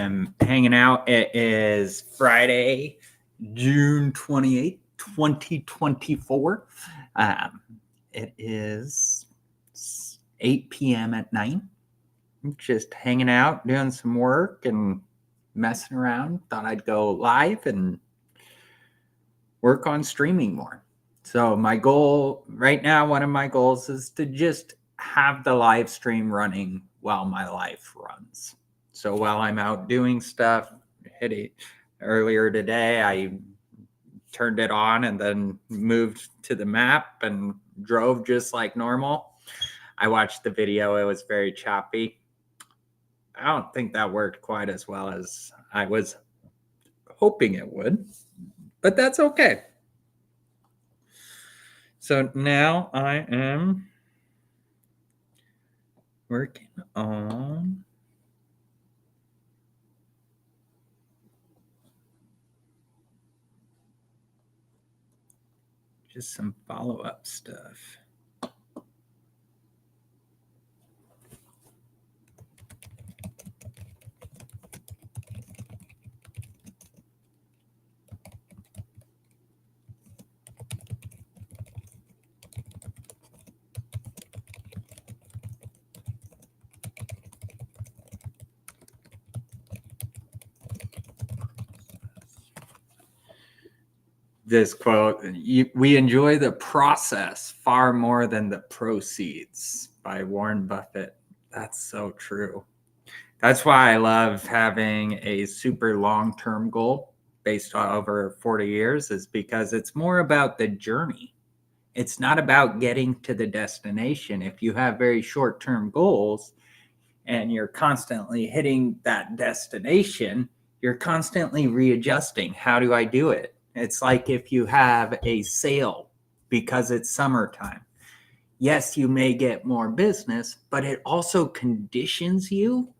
am hanging out. It is Friday, June 28th, 2024. It is 8 p.m. at night. I'm just hanging out, doing some work and messing around. Thought I'd go live and work on streaming more. So my goal right now, one of my goals is to just have the live stream running while my life runs. So while I'm out doing stuff, earlier today, I turned it on and then moved to the map and drove just like normal. I watched the video. It was very choppy. I don't think that worked quite as well as I was hoping it would, but that's okay. So now I am working on just some follow-up stuff. This quote, we enjoy the process far more than the proceeds, by Warren Buffett. That's so true. That's why I love having a super long-term goal based on over 40 years, is because it's more about the journey. It's not about getting to the destination. If you have very short-term goals and you're constantly hitting that destination, you're constantly readjusting. How do I do it? It's like if you have a sale because it's summertime. Yes, you may get more business, but it also conditions you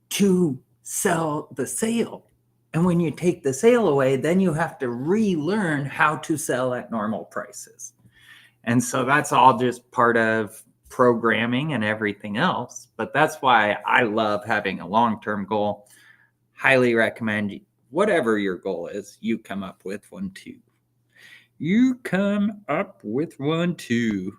to sell the sale. And when you take the sale away, then you have to relearn how to sell at normal prices. And so that's all just part of programming and everything else. But that's why I love having a long-term goal. Highly recommend whatever your goal is, you come up with one too. You come up with one too.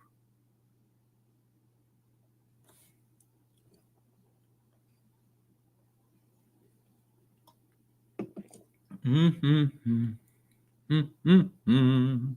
Mm-hmm. Mm-hmm. Mm-hmm.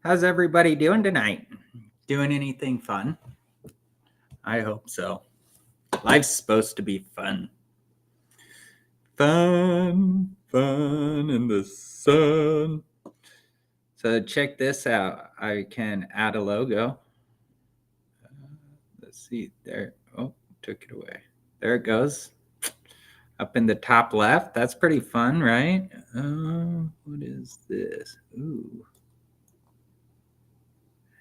How's everybody doing tonight? Doing anything fun? I hope so. Life's supposed to be fun. Fun in the sun. So check this out. I can add a logo. Let's see there. Oh, took it away. There it goes. up in the top left. That's pretty fun, right? What is this? Ooh.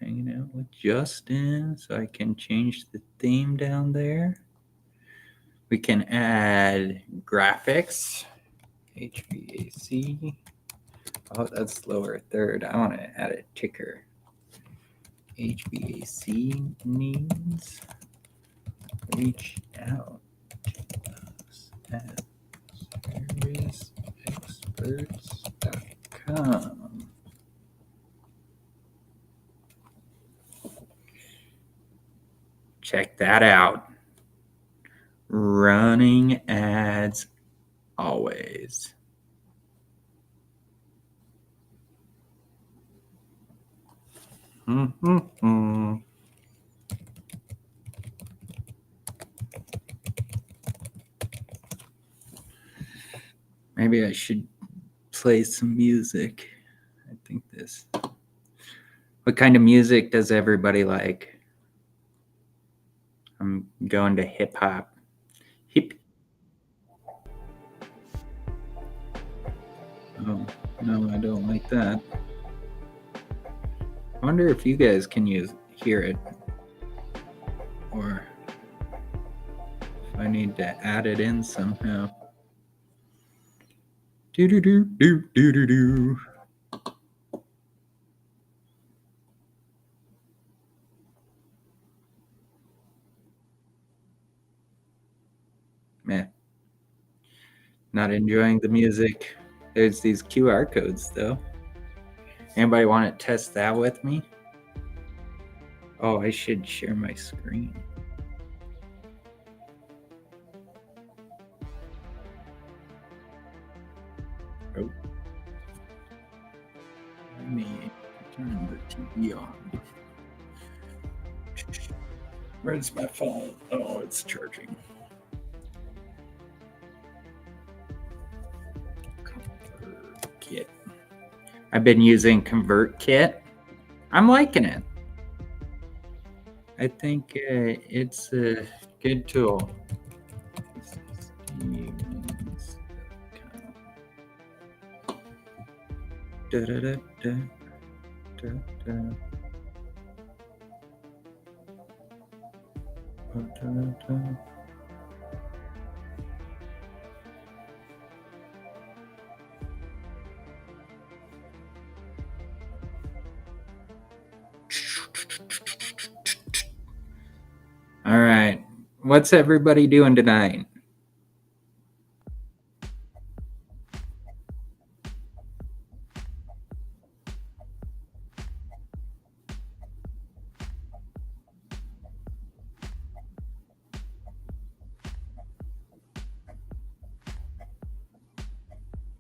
Hanging out with Justin, so I can change the theme down there. We can add graphics, HVAC. Oh, that's lower third. I want to add a ticker. HVAC needs, reach out to us at serviceexperts.com. Check that out. Running ads always. Maybe I should play some music. I think this. What kind of music does everybody like? I'm going to hip hop. Oh, no, I don't like that. I wonder if you guys can hear it, or if I need to add it in somehow. Do do do do do do do. Meh. Not enjoying the music. There's these QR codes though. Anybody want to test that with me? Oh, I should share my screen. Oh. Let me turn the TV on. Where's my phone? Oh, it's charging. ConvertKit. I've been using ConvertKit. I'm liking it. I think it's a good tool. Da, da, da, da, da, da. Da, da, da. All right. What's everybody doing tonight?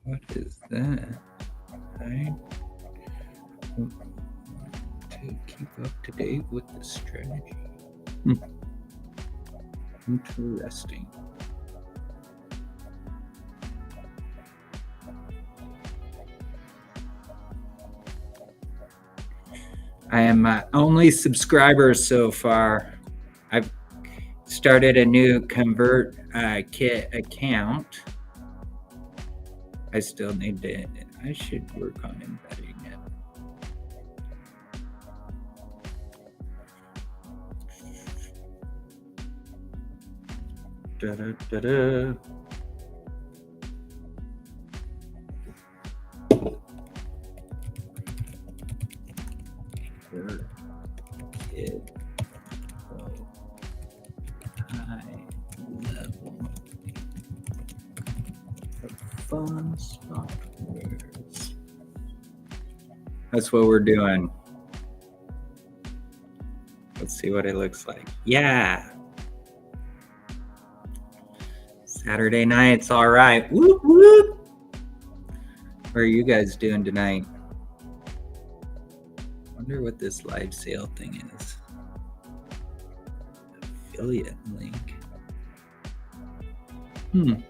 What is that? I want to keep up to date with the strategy. Interesting. I am my only subscriber so far. I've started a new ConvertKit account. I still need to. I should work on embedding it. Da, da, da, da. ConvertKit. High level of fun softwares. That's what we're doing. Let's see what it looks like. Yeah. Saturday nights, all right. Whoop, whoop. What are you guys doing tonight? Wonder what this live sale thing is. Affiliate link. Where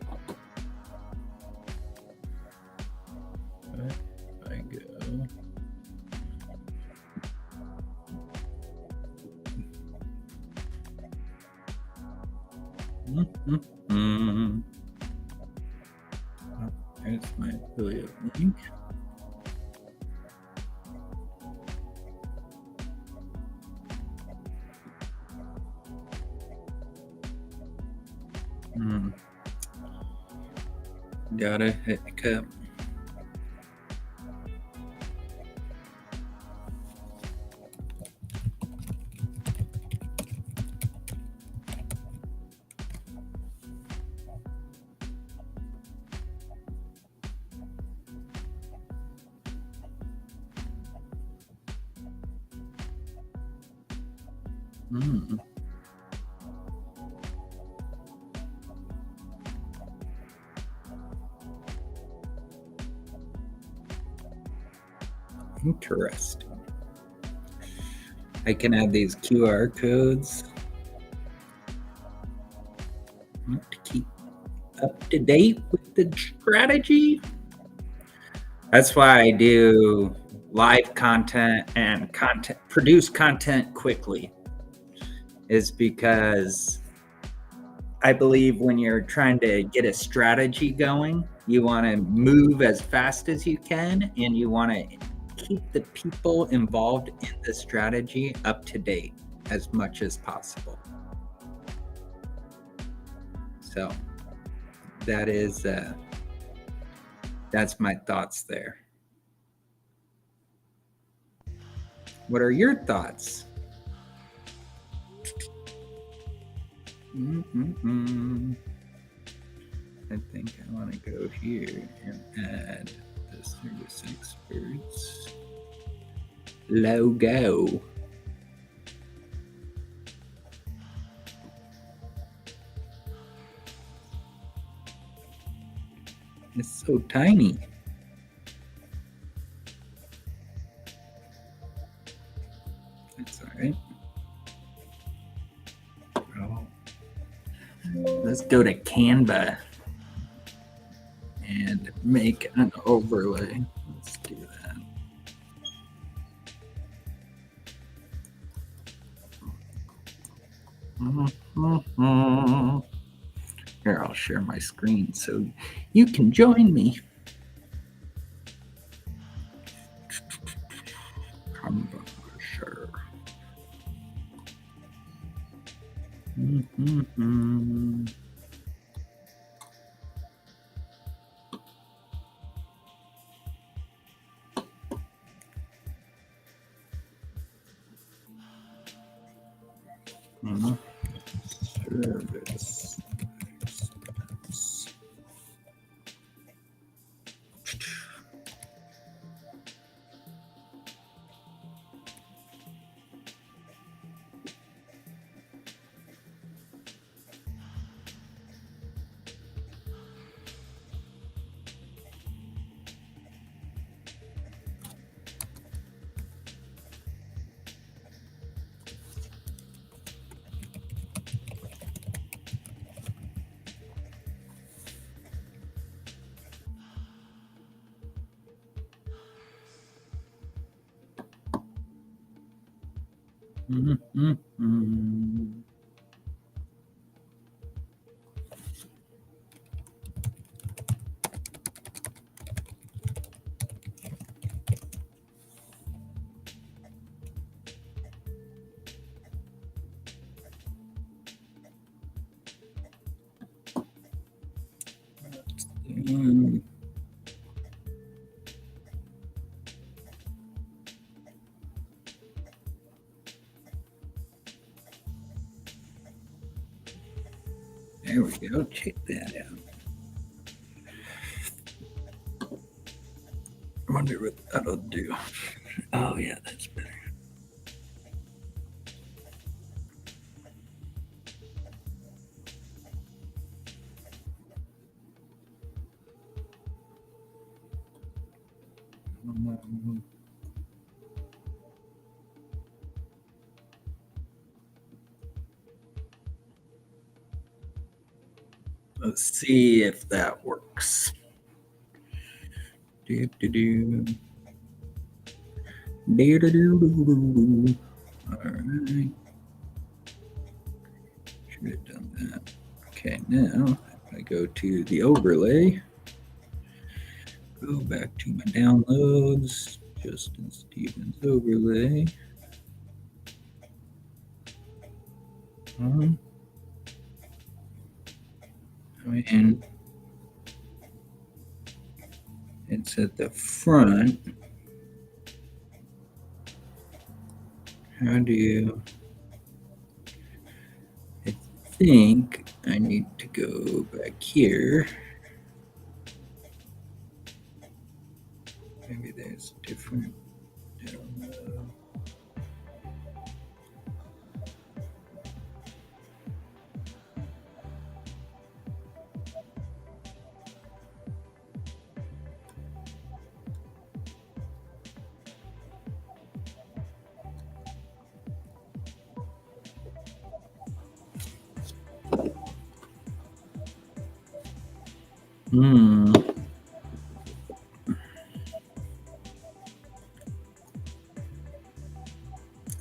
I go. Affiliate link. Gotta hiccup. Interesting. I can add these QR codes to keep up to date with the strategy. That's why I do live content and produce content quickly, is because I believe when you're trying to get a strategy going, you want to move as fast as you can, and you want to keep the people involved in the strategy up to date as much as possible. So that is that's my thoughts there. What are your thoughts? I think I want to go here and add the service experts logo. It's so tiny. That's all right. Oh. Let's go to Canva and make an overlay. Let's do that. Here, I'll share my screen so you can join me. Canva, sure. Service. There we go. Check that out. I wonder what that'll do. Oh, yeah, that's better. Let's see if that works. All right. Should have done that. Okay, now if I go to the overlay, Go back to my downloads. Justin Stevens overlay. And it's at the front. How do you... I think I need to go back here. Maybe there's different... I don't know.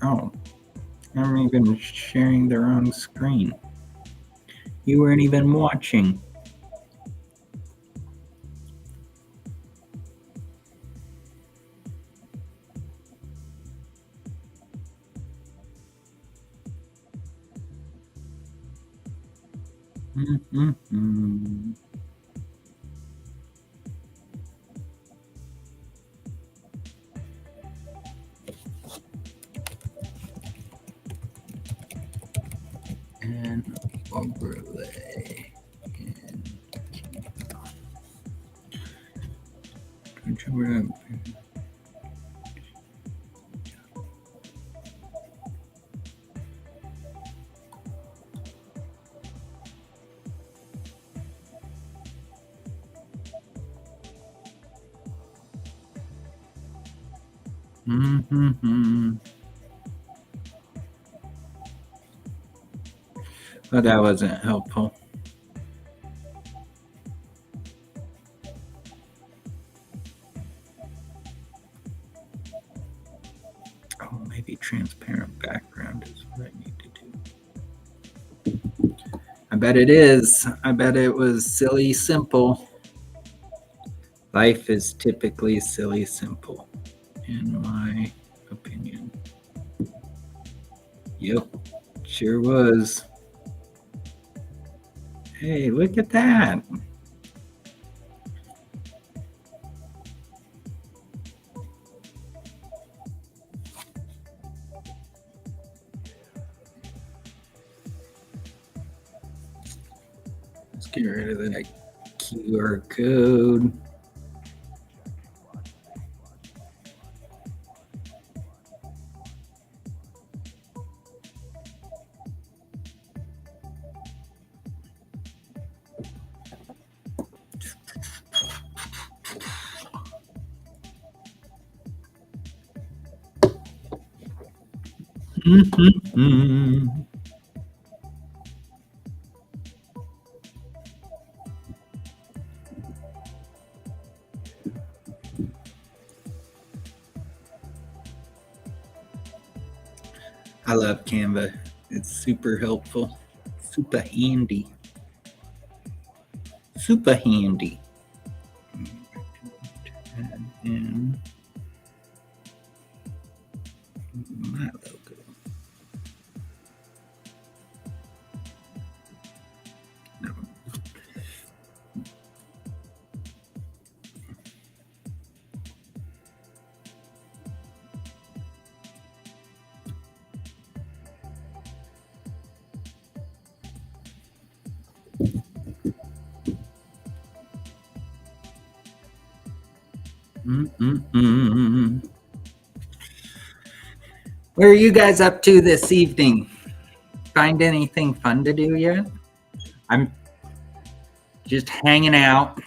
Oh, I'm even sharing the wrong screen. You weren't even watching. And overlay. And But that wasn't helpful. Oh, maybe transparent background is what I need to do. I bet it is. I bet it was silly simple. Life is typically silly simple, in my opinion. Yep, sure was. Hey, look at that. Let's get rid of that QR code. I love Canva. It's super helpful, super handy. Super handy. And my logo. No. What are you guys up to this evening? Find anything fun to do yet? I'm just hanging out,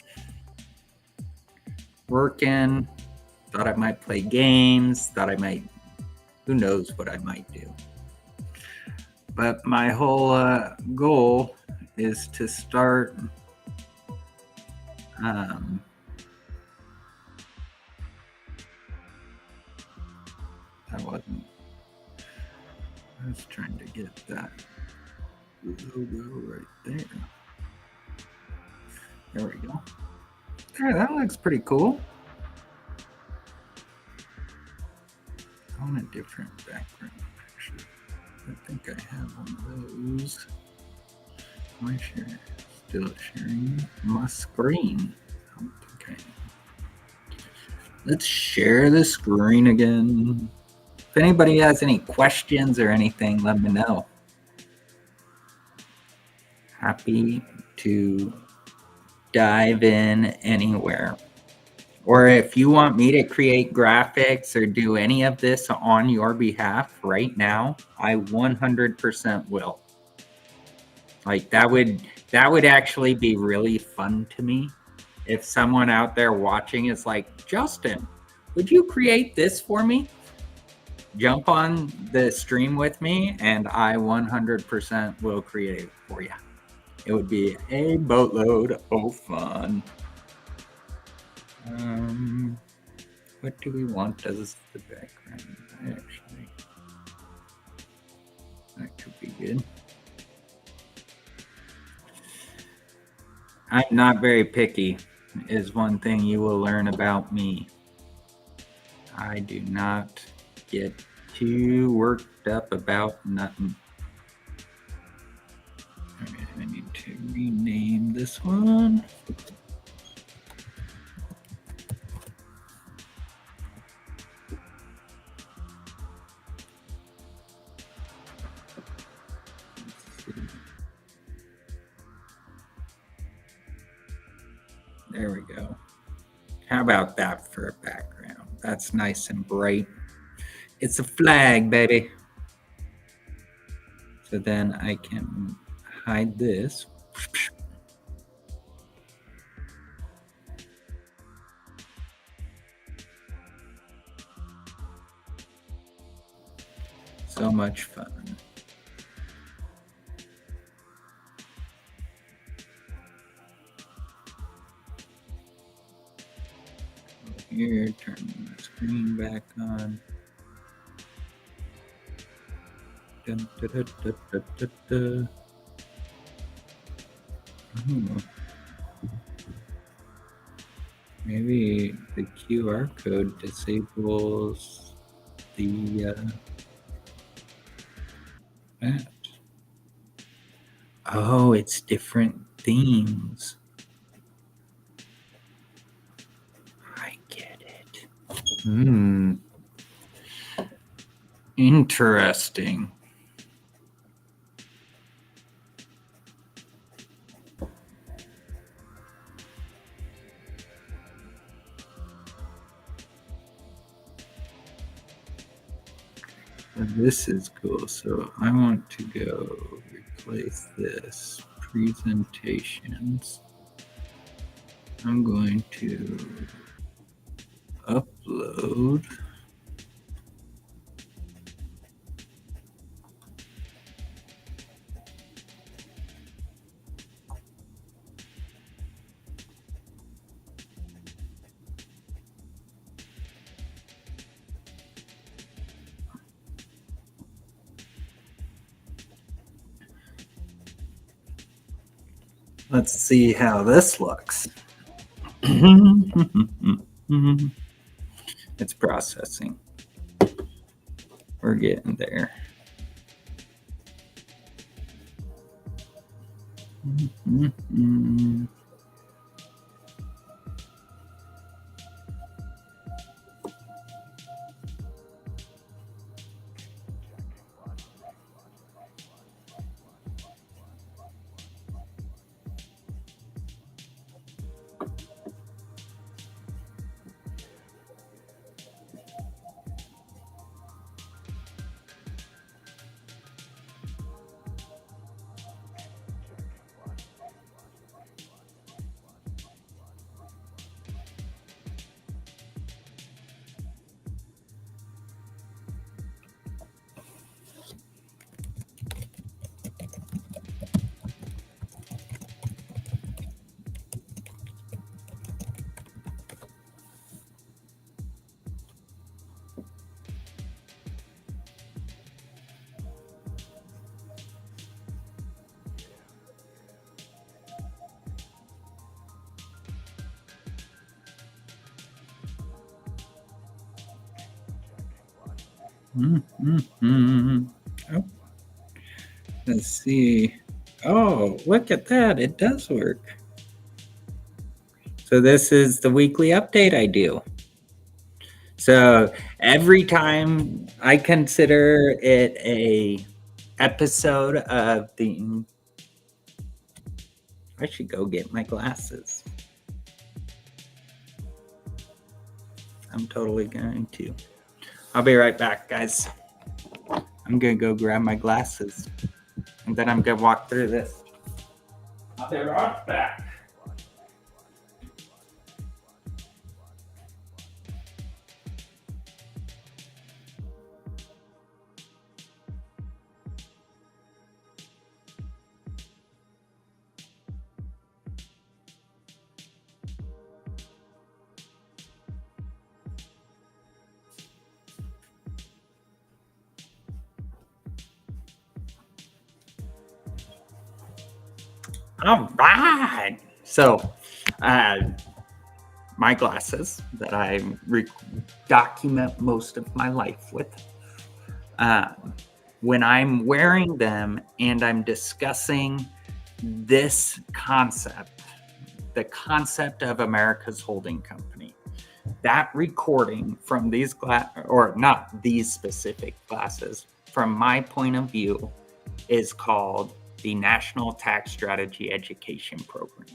working. Thought I might play games. Thought I might, who knows what I might do. But my whole goal is to start I was trying to get that logo right there. There we go. Yeah, that looks pretty cool. I want a different background picture. I think I have one of those. Am I still sharing my screen? I don't think I am. Let's share the screen again. If anybody has any questions or anything, let me know. Happy to dive in anywhere. Or if you want me to create graphics or do any of this on your behalf right now, I 100% will. Like that would actually be really fun to me if someone out there watching is like, "Justin, would you create this for me?" Jump on the stream with me and I 100% will create it for you. It would be a boatload of fun. What do we want as the background? Actually, that could be good. I'm not very picky, is one thing you will learn about me. I do not get too worked up about nothing. Okay, I need to rename this one. There we go. How about that for a background? That's nice and bright. It's a flag, baby. So then I can hide this. So much fun. Here, turn the screen back on. Dun, da, da, da, da, da, da. Maybe the QR code disables the that. Oh, it's different themes. I get it. Interesting. This is cool. So I want to go replace this presentations. I'm going to upload. Let's see how this looks. It's processing. We're getting there. Mm-hmm. Oh, let's see. Oh, look at that. It does work. So this is the weekly update I do. So every time I consider it a episode of the I should go get my glasses. I'm totally going to. I'll be right back, guys. I'm going to go grab my glasses. And then I'm going to walk through this. I'll be right back. All right. So, my glasses that I document most of my life with. When I'm wearing them and I'm discussing this concept, the concept of America's holding company, that recording from these or not these specific glasses, from my point of view, is called the National Tax Strategy Education Program.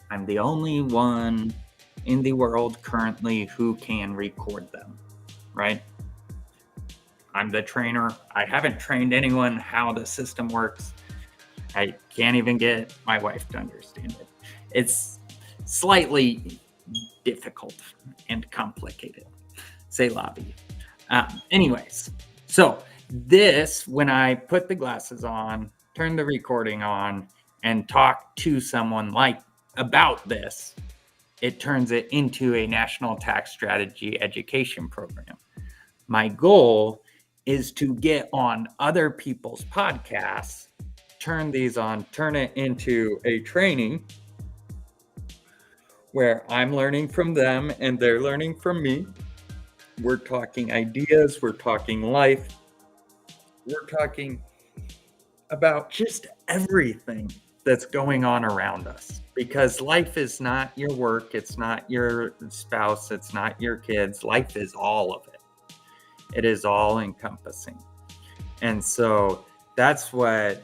I'm the only one in the world currently who can record them, right? I'm the trainer. I haven't trained anyone how the system works. I can't even get my wife to understand it. It's slightly difficult and complicated. Say lobby. Anyways, so this, when I put the glasses on, turn the recording on, and talk to someone like about this, it turns it into a national tax strategy education program. My goal is to get on other people's podcasts, turn these on, turn it into a training where I'm learning from them and they're learning from me. We're talking ideas, we're talking life, we're talking about just everything that's going on around us, because life is not your work, it's not your spouse, it's not your kids. Life is all of it. It is all encompassing. And so that's what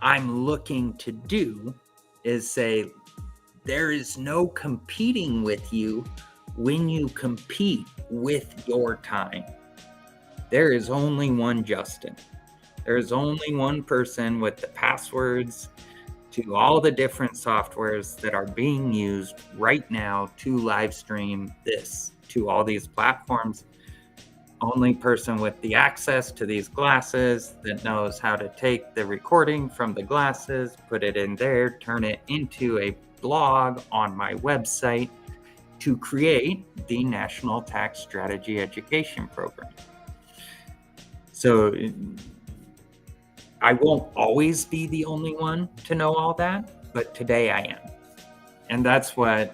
I'm looking to do, is say there is no competing with you when you compete with your time. There is only one Justin. There is only one person with the passwords to all the different softwares that are being used right now to live stream this to all these platforms. Only person with the access to these glasses that knows how to take the recording from the glasses, put it in there, turn it into a blog on my website to create the National Tax Strategy Education Program. So I won't always be the only one to know all that, but today I am. And that's what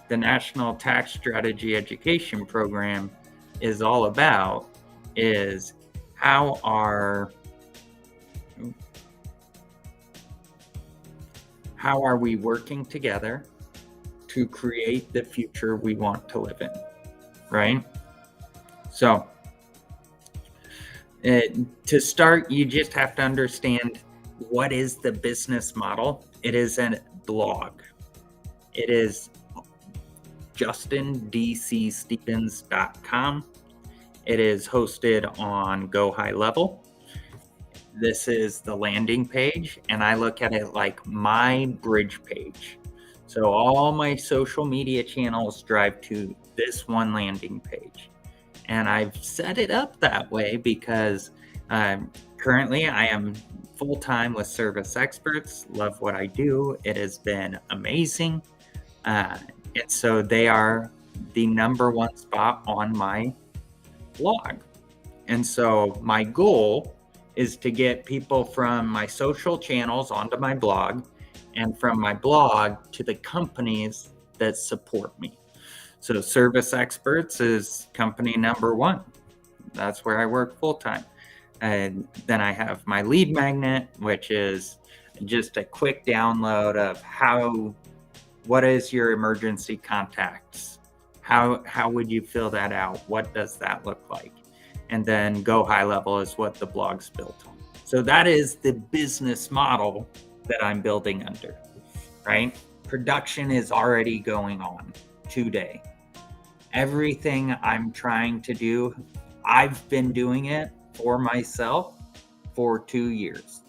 the National Tax Strategy Education Program is all about, is how are we working together to create the future we want to live in, right? So to start, you just have to understand what is the business model. It is a blog. It is justindcstevens.com. It is hosted on Go High Level. This is the landing page, and I look at it like my bridge page. So all my social media channels drive to this one landing page. And I've set it up that way because currently I am full-time with Service Experts. Love what I do. It has been amazing. And so they are the number one spot on my blog. And so my goal is to get people from my social channels onto my blog, and from my blog to the companies that support me. So Service Experts is company number one. That's where I work full time. And then I have my lead magnet, which is just a quick download of what is your emergency contacts? How would you fill that out? What does that look like? And then Go High Level is what the blog's built on. So that is the business model that I'm building under, right? Production is already going on today. Everything I'm trying to do, I've been doing it for myself for 2 years.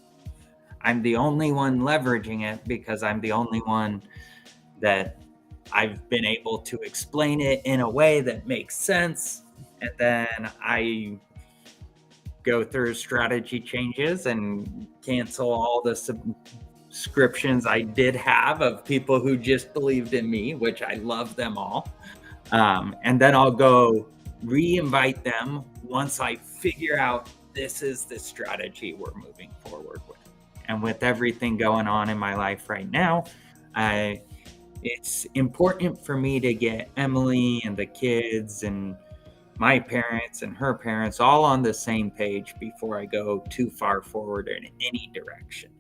I'm the only one leveraging it because I'm the only one that I've been able to explain it in a way that makes sense. And then I go through strategy changes and cancel all the subscriptions I did have of people who just believed in me, which I love them all. And then I'll go re-invite them once I figure out this is the strategy we're moving forward with. And with everything going on in my life right now, it's important for me to get Emily and the kids and my parents and her parents all on the same page before I go too far forward in any direction.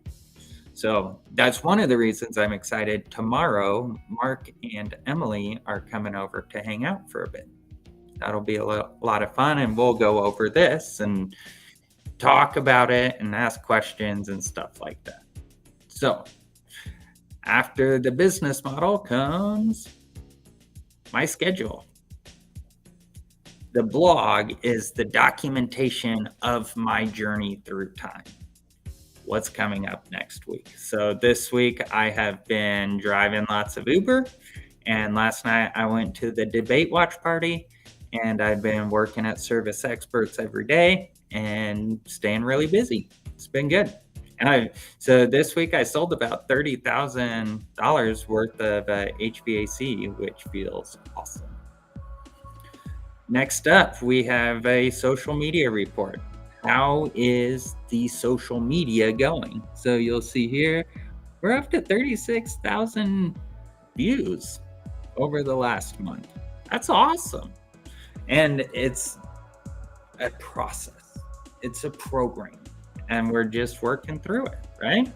So that's one of the reasons I'm excited. Tomorrow, Mark and Emily are coming over to hang out for a bit. That'll be a lot of fun, and we'll go over this and talk about it and ask questions and stuff like that. So after the business model comes my schedule. The blog is the documentation of my journey through time. What's coming up next week? So this week I have been driving lots of Uber, and last night I went to the debate watch party, and I've been working at Service Experts every day and staying really busy. It's been good. And so this week I sold about $30,000 worth of HVAC, which feels awesome. Next up, we have a social media report. How is the social media going? So you'll see here, we're up to 36,000 views over the last month. That's awesome. And it's a process. It's a program. And we're just working through it, right?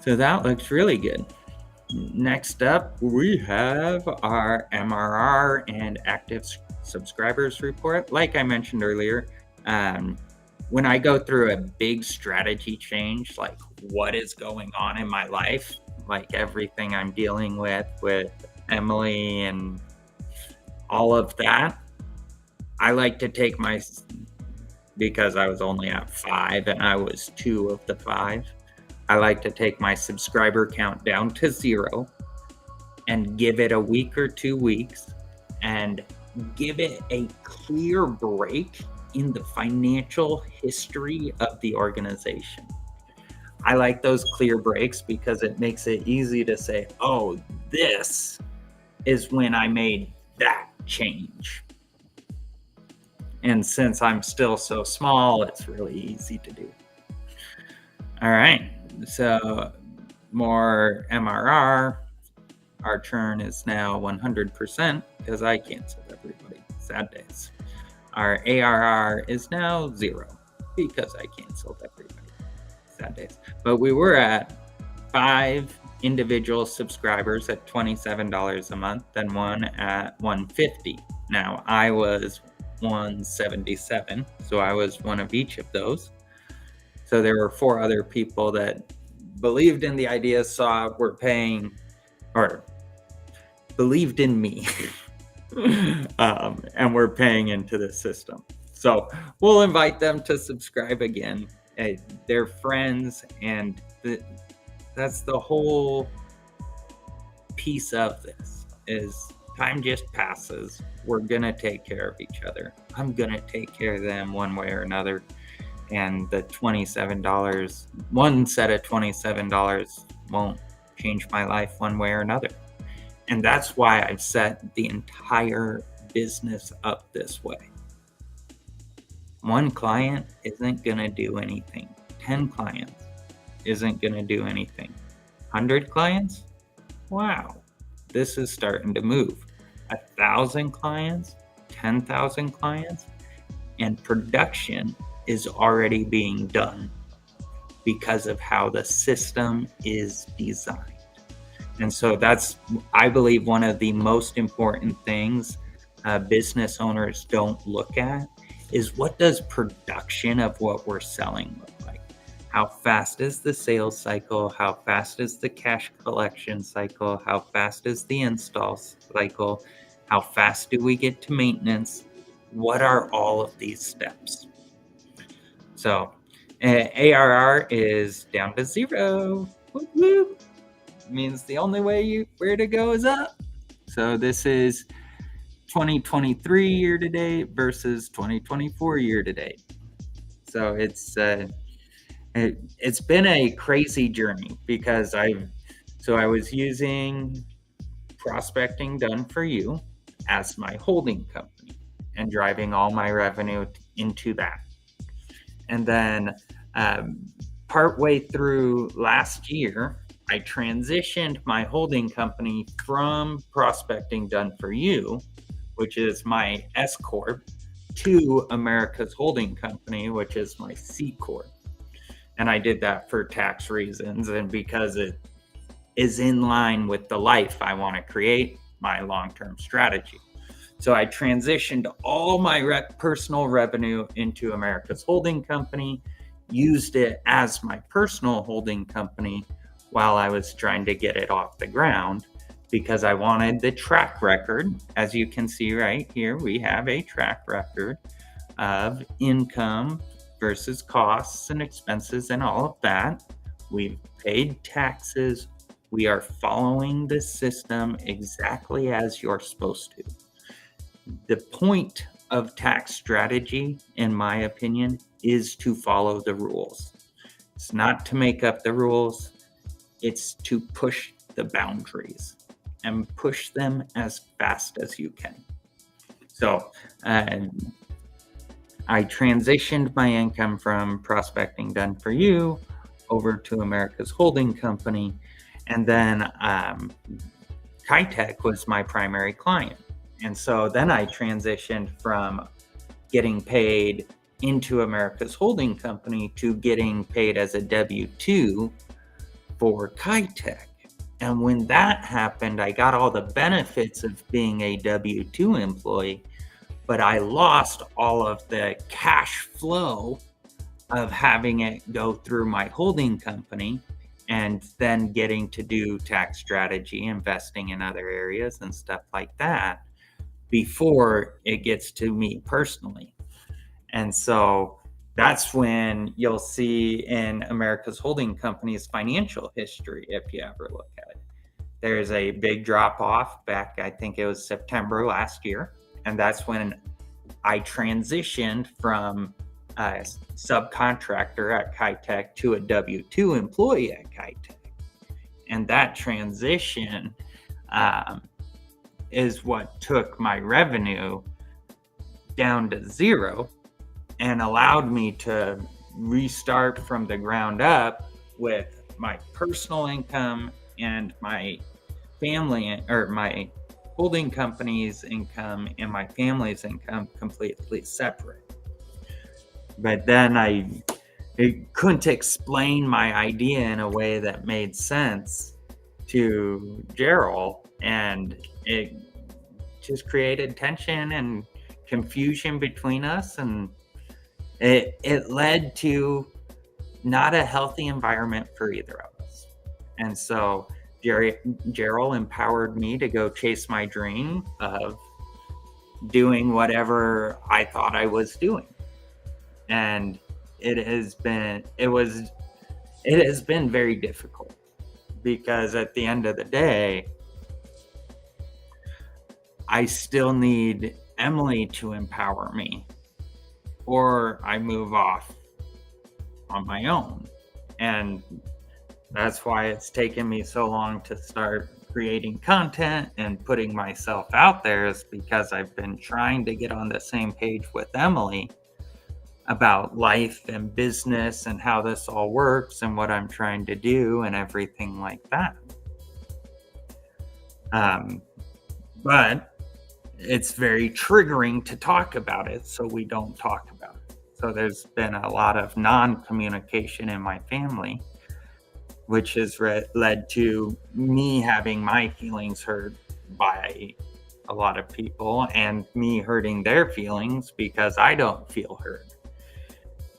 So that looks really good. Next up, we have our MRR and active subscribers report. Like I mentioned earlier, when I go through a big strategy change, like what is going on in my life, like everything I'm dealing with Emily and all of that, I like to take because I was only at 5 and I was 2 of the 5. I like to take my subscriber count down to 0 and give it a week or 2 weeks and give it a clear break in the financial history of the organization. I like those clear breaks because it makes it easy to say, oh, this is when I made that change. And since I'm still so small, it's really easy to do. All right, so more MRR. Our churn is now 100% because I canceled everybody. Sad days. Our ARR is now 0 because I canceled everybody. Sad days. But we were at 5 individual subscribers at $27 a month and 1 at $150. Now I was 177, so I was one of each of those. So there were 4 other people that believed in the idea, were paying, or believed in me, and were paying into the system. So we'll invite them to subscribe again. They're friends, and that's the whole piece of this is time just passes. We're going to take care of each other. I'm going to take care of them one way or another. And the $27, one set of $27 won't change my life one way or another. And that's why I've set the entire business up this way. 1 client isn't going to do anything. 10 clients isn't going to do anything. 100 clients? Wow. this is starting to move. 1,000 clients, 10,000 clients, and production is already being done because of how the system is designed. And so that's, I believe, one of the most important things business owners don't look at is what does production of what we're selling look like? How fast is the sales cycle? How fast is the cash collection cycle? How fast is the install cycle? How fast do we get to maintenance? What are all of these steps? So ARR is down to 0. Whoop, whoop. Means the only way where to go is up. So this is 2023 year to date versus 2024 year to date. So it's been a crazy journey because I was using Prospecting Done For You as my holding company and driving all my revenue into that. And then partway through last year, I transitioned my holding company from Prospecting Done For You, which is my S Corp, to America's Holding Company, which is my C Corp. And I did that for tax reasons and because it is in line with the life I want to create, my long-term strategy. So I transitioned all my personal revenue into America's Holding Company, used it as my personal holding company while I was trying to get it off the ground because I wanted the track record. As you can see right here, we have a track record of income versus costs and expenses and all of that. We've paid taxes. We are following the system exactly as you're supposed to. The point of tax strategy, in my opinion, is to follow the rules. It's not to make up the rules. It's to push the boundaries and push them as fast as you can. So I transitioned my income from Prospecting Done For You over to America's Holding Company. And then Kitech was my primary client. And so then I transitioned from getting paid into America's Holding Company to getting paid as a W-2 for Kitech. And when that happened, I got all the benefits of being a W-2 employee, but I lost all of the cash flow of having it go through my holding company and then getting to do tax strategy, investing in other areas and stuff like that before it gets to me personally. And so that's when you'll see in America's Holding Company's financial history, if you ever look at it, there's a big drop off back, I think it was September last year. And that's when I transitioned from a subcontractor at Kitech to a W-2 employee at Kitech. And that transition is what took my revenue down to 0 and allowed me to restart from the ground up with my personal income and my family or my holding company's income and my family's income completely separate. But then I couldn't explain my idea in a way that made sense to Gerald, and it just created tension and confusion between us, and it led to not a healthy environment for either of us. And so Gerald empowered me to go chase my dream of doing whatever I thought I was doing. And it has been very difficult because at the end of the day, I still need Emily to empower me, or I move off on my own. And that's why it's taken me so long to start creating content and putting myself out there, is because I've been trying to get on the same page with Emily about life and business and how this all works and what I'm trying to do and everything like that. Um, but it's very triggering to talk about it, so we don't talk about it. So there's been a lot of non-communication in my family, which has led to me having my feelings hurt by a lot of people and me hurting their feelings because I don't feel heard.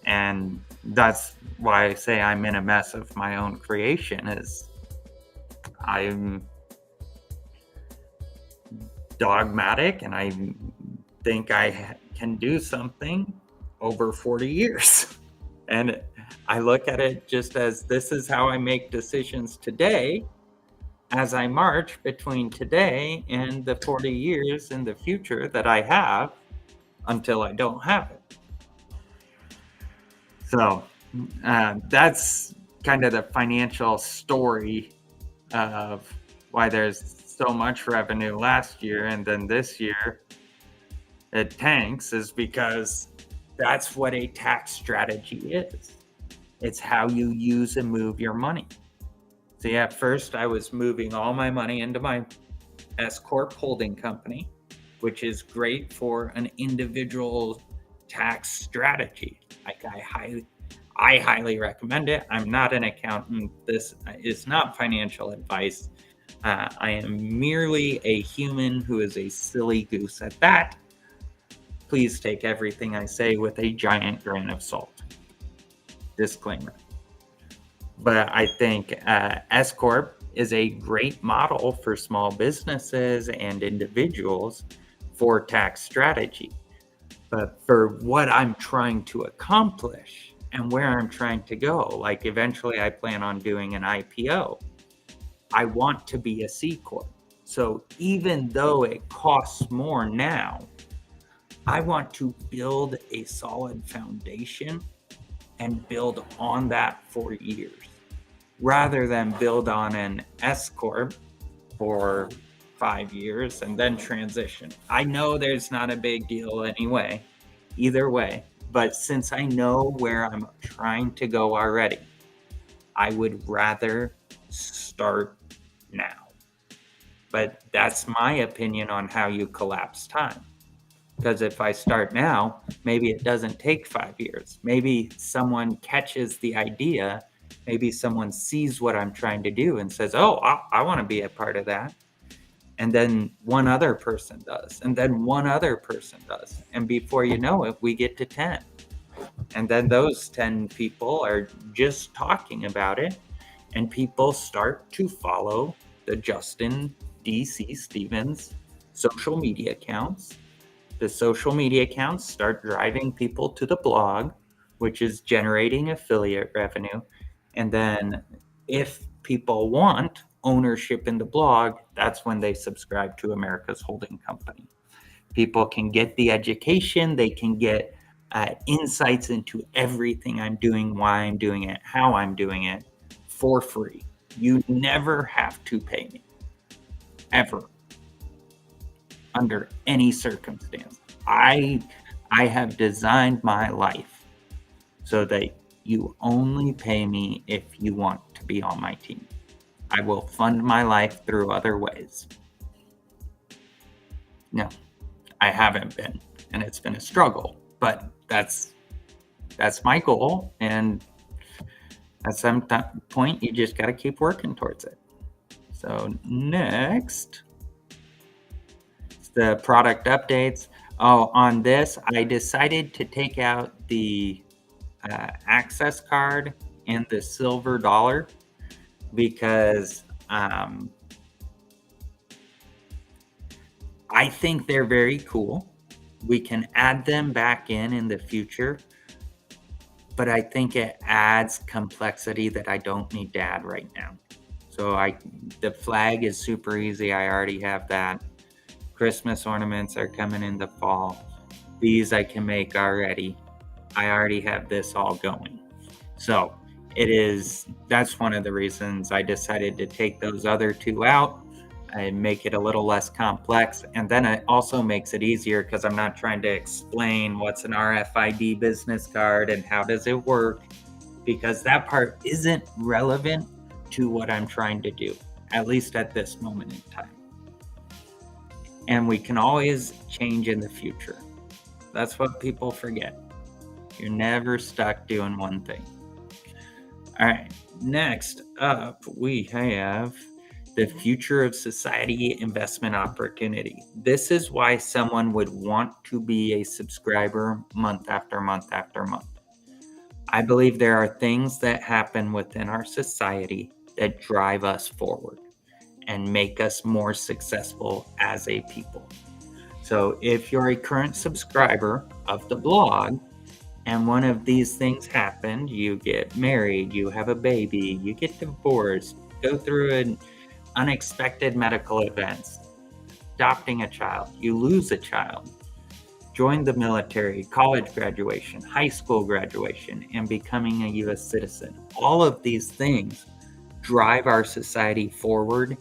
And that's why I say I'm in a mess of my own creation. Is I'm dogmatic and I think I can do something over 40 years. And I look at it just as this is how I make decisions today as I march between today and the 40 years in the future that I have until I don't have it. So that's kind of the financial story of why there's so much revenue last year and then this year it tanks, is because that's what a tax strategy is. It's how you use and move your money. See, at first I was moving all my money into my S Corp holding company, which is great for an individual tax strategy. Like I highly recommend it. I'm not an accountant. This is not financial advice. I am merely a human who is a silly goose at that. Please take everything I say with a giant grain of salt. Disclaimer. But I think S Corp is a great model for small businesses and individuals for tax strategy. But for what I'm trying to accomplish and where I'm trying to go, like eventually I plan on doing an IPO. I want to be a C Corp. So even though it costs more now, I want to build a solid foundation and build on that for years, rather than build on an S Corp for 5 years and then transition. I know there's not a big deal anyway, either way, but since I know where I'm trying to go already, I would rather start now. But that's my opinion on how you collapse time. Because if I start now, maybe it doesn't take 5 years. Maybe someone catches the idea. Maybe someone sees what I'm trying to do and says, oh, I want to be a part of that. And then one other person does. And then one other person does. And before you know it, we get to 10. And then those 10 people are just talking about it. And people start to follow the Justin D.C. Stevens social media accounts. The social media accounts start driving people to the blog, which is generating affiliate revenue. And then if people want ownership in the blog, that's when they subscribe to America's Holding Company. People can get the education, they can get insights into everything I'm doing, why I'm doing it, how I'm doing it for free. You never have to pay me, ever, under any circumstance. I have designed my life so that you only pay me if you want to be on my team. I will fund my life through other ways. No, I haven't been, and it's been a struggle, but that's my goal, and at some point you just got to keep working towards it. So next, the product updates. Oh, on this, I decided to take out the access card and the silver dollar because I think they're very cool. We can add them back in the future, but I think it adds complexity that I don't need to add right now. So the flag is super easy. I already have that. Christmas ornaments are coming in the fall. These I can make already. I already have this all going. So that's one of the reasons I decided to take those other two out and make it a little less complex. And then it also makes it easier because I'm not trying to explain what's an RFID business card and how does it work, because that part isn't relevant to what I'm trying to do, at least at this moment in time. and we can always change in the future. That's what people forget. You're never stuck doing one thing. All right, next up, we have the future of society investment opportunity. This is why someone would want to be a subscriber month after month after month. I believe there are things that happen within our society that drive us forward and make us more successful as a people. So if you're a current subscriber of the blog and one of these things happened, you get married, you have a baby, you get divorced, go through an unexpected medical events, adopting a child, you lose a child, join the military, college graduation, high school graduation, and becoming a US citizen. All of these things drive our society forward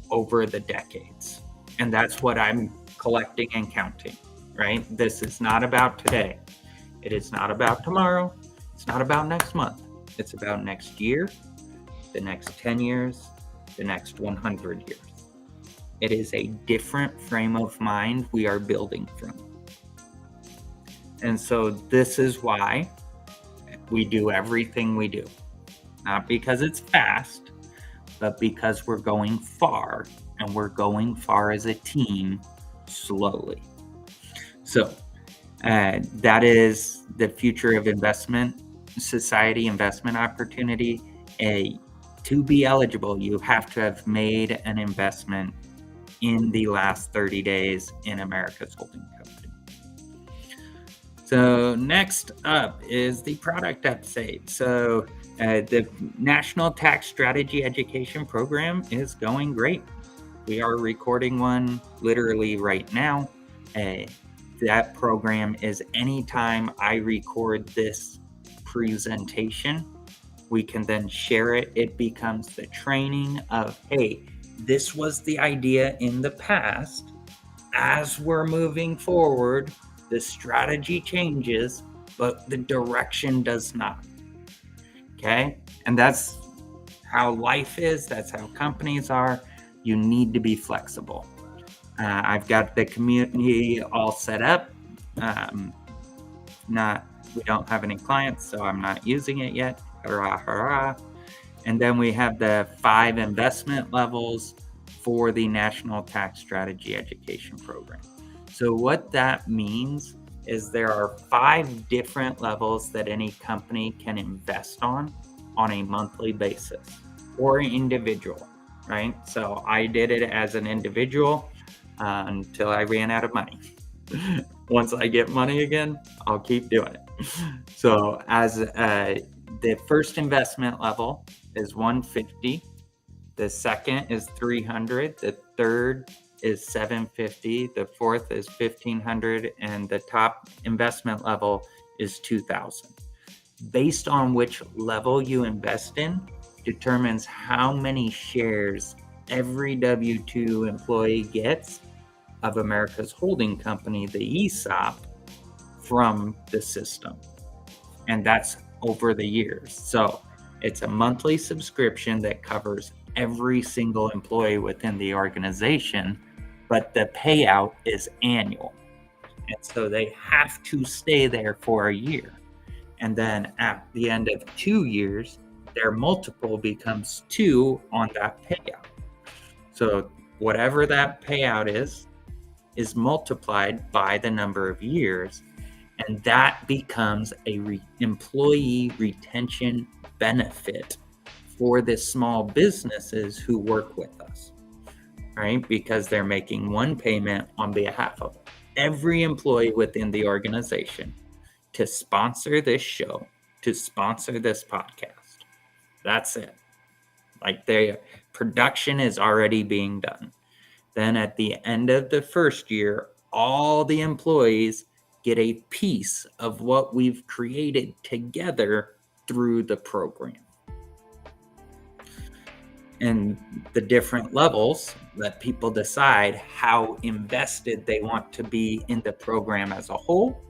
over the decades. And that's what I'm collecting and counting, right? This is not about today. It is not about tomorrow. It's not about next month. It's about next year, the next 10 years, the next 100 years. It is a different frame of mind we are building from. And so this is why we do everything we do. Not because it's fast, but because we're going far, and we're going far as a team slowly. So that is the future of investment, society investment opportunity. To be eligible, you have to have made an investment in the last 30 days in America's Holding Company. So next up is the product update. So the National Tax Strategy Education Program is going great. We are recording one literally right now. That program is anytime I record this presentation, we can then share it. It becomes the training of, hey, this was the idea in the past. As we're moving forward, the strategy changes, but the direction does not. Okay? And that's how life is. That's how companies are. You need to be flexible. I've got the community all set up. We don't have any clients, so I'm not using it yet. Hurrah, hurrah. And then we have the 5 investment levels for the National Tax Strategy Education Program. So what that means is there are 5 different levels that any company can invest on a monthly basis, or an individual, right? So I did it as an individual until I ran out of money. Once I get money again, I'll keep doing it. So as the first investment level is $150, the second is $300, the third is $750, the fourth is $1,500, and the top investment level is $2,000. Based on which level you invest in determines how many shares every W-2 employee gets of America's Holding Company, the ESOP, from the system. And that's over the years. So it's a monthly subscription that covers every single employee within the organization, but the payout is annual. And so they have to stay there for a year. And then at the end of 2 years, their multiple becomes 2 on that payout. So whatever that payout is multiplied by the number of years, and that becomes a employee retention benefit for the small businesses who work with us, right? Because they're making one payment on behalf of every employee within the organization to sponsor this show, to sponsor this podcast. That's it. Like, their production is already being done. Then at the end of the first year, all the employees get a piece of what we've created together through the program. And the different levels let people decide how invested they want to be in the program as a whole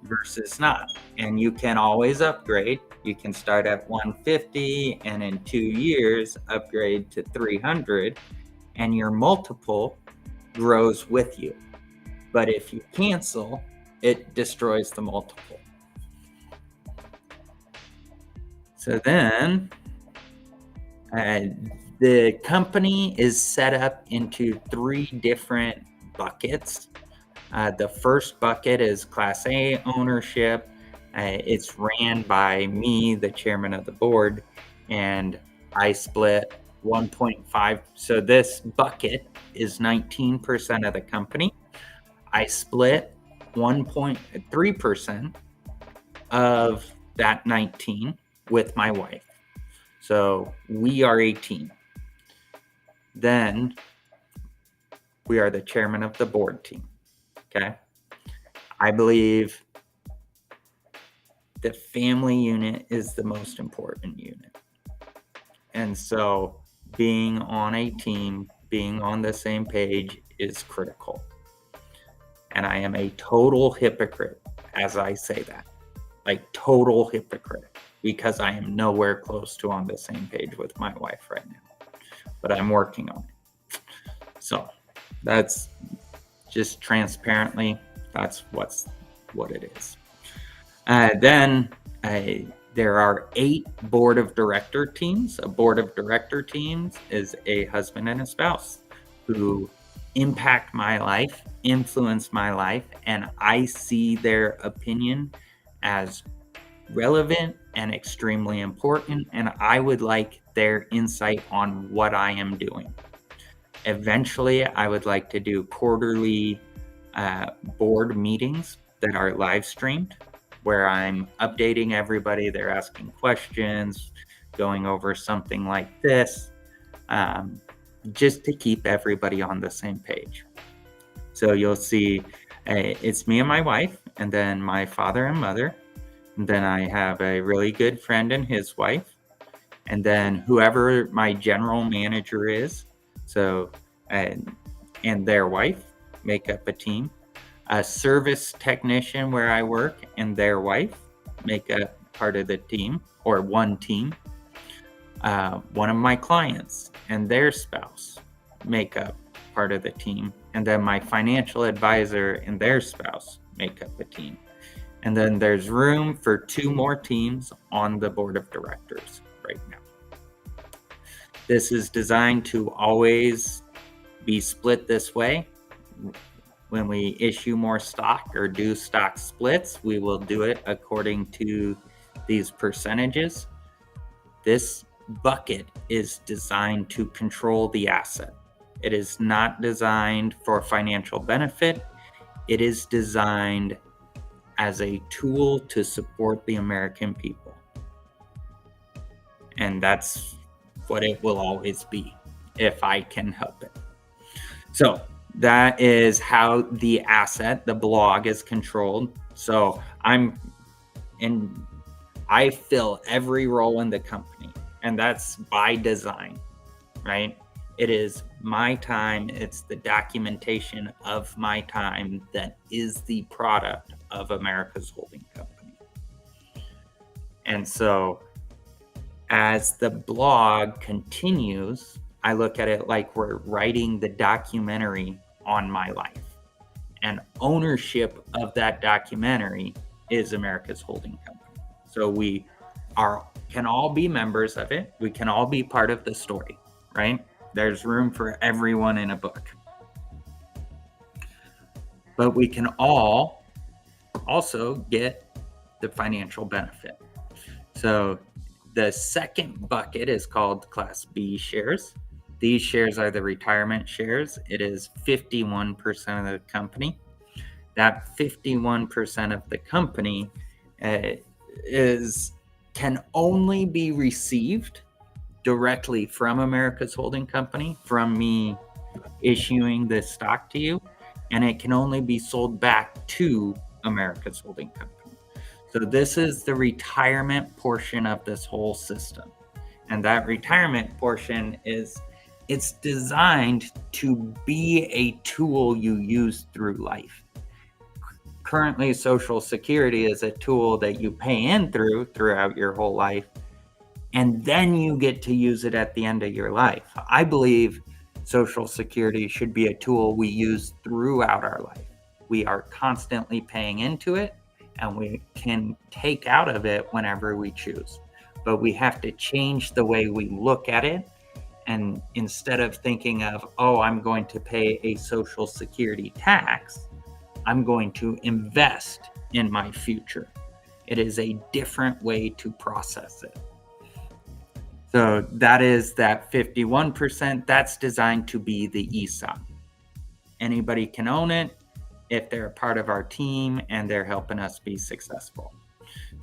versus not. And you can always upgrade. You can start at $150 and in 2 years upgrade to $300, and your multiple grows with you. But if you cancel, it destroys the multiple. So then the company is set up into 3 different buckets. The first bucket is Class A ownership. It's ran by me, the chairman of the board, and I split 1.5. So this bucket is 19% of the company. I split 1.3% of that 19 with my wife. So we are a team. Then we are the chairman of the board team. Okay. I believe the family unit is the most important unit. And so being on a team, being on the same page is critical. And I am a total hypocrite as I say that, like total hypocrite, because I am nowhere close to on the same page with my wife right now, but I'm working on it. So that's just transparently, that's what it is. Then there are 8 board of director teams. A board of director teams is a husband and a spouse who impact my life, influence my life, and I see their opinion as relevant and extremely important, and I would like their insight on what I am doing. Eventually, I would like to do quarterly board meetings that are live streamed, where I'm updating everybody. They're asking questions, going over something like this, just to keep everybody on the same page. So you'll see it's me and my wife, and then my father and mother. And then I have a really good friend and his wife, and then whoever my general manager is, so and their wife make up a team. A service technician where I work and their wife make up part of the team, or one team. One of my clients and their spouse make up part of the team, and then my financial advisor and their spouse make up a team. And then there's room for 2 more teams on the board of directors right now. This is designed to always be split this way. When we issue more stock or do stock splits, we will do it according to these percentages. This bucket is designed to control the asset. It is not designed for financial benefit. It is designed as a tool to support the American people. And that's what it will always be, if I can help it. So that is how the asset, the blog, is controlled. So I fill every role in the company, and that's by design, right? It is my time. It's the documentation of my time that is the product of America's Holding Company. And so as the blog continues, I look at it like we're writing the documentary on my life, and ownership of that documentary is America's Holding Company. So we can all be members of it. We can all be part of the story, right? There's room for everyone in a book. But we can all also get the financial benefit. So the second bucket is called Class B shares. These shares are the retirement shares. It is 51% of the company. That 51% of the company can only be received directly from America's Holding Company, from me issuing this stock to you, and it can only be sold back to America's Holding Company. So this is the retirement portion of this whole system. And that retirement portion it's designed to be a tool you use through life. Currently, Social Security is a tool that you pay in throughout your whole life, and then you get to use it at the end of your life. I believe Social Security should be a tool we use throughout our life. We are constantly paying into it, and we can take out of it whenever we choose. But we have to change the way we look at it. And instead of thinking of, oh, I'm going to pay a Social Security tax, I'm going to invest in my future. It is a different way to process it. So that is that 51%. That's designed to be the ESOP. Anybody can own it if they're a part of our team and they're helping us be successful.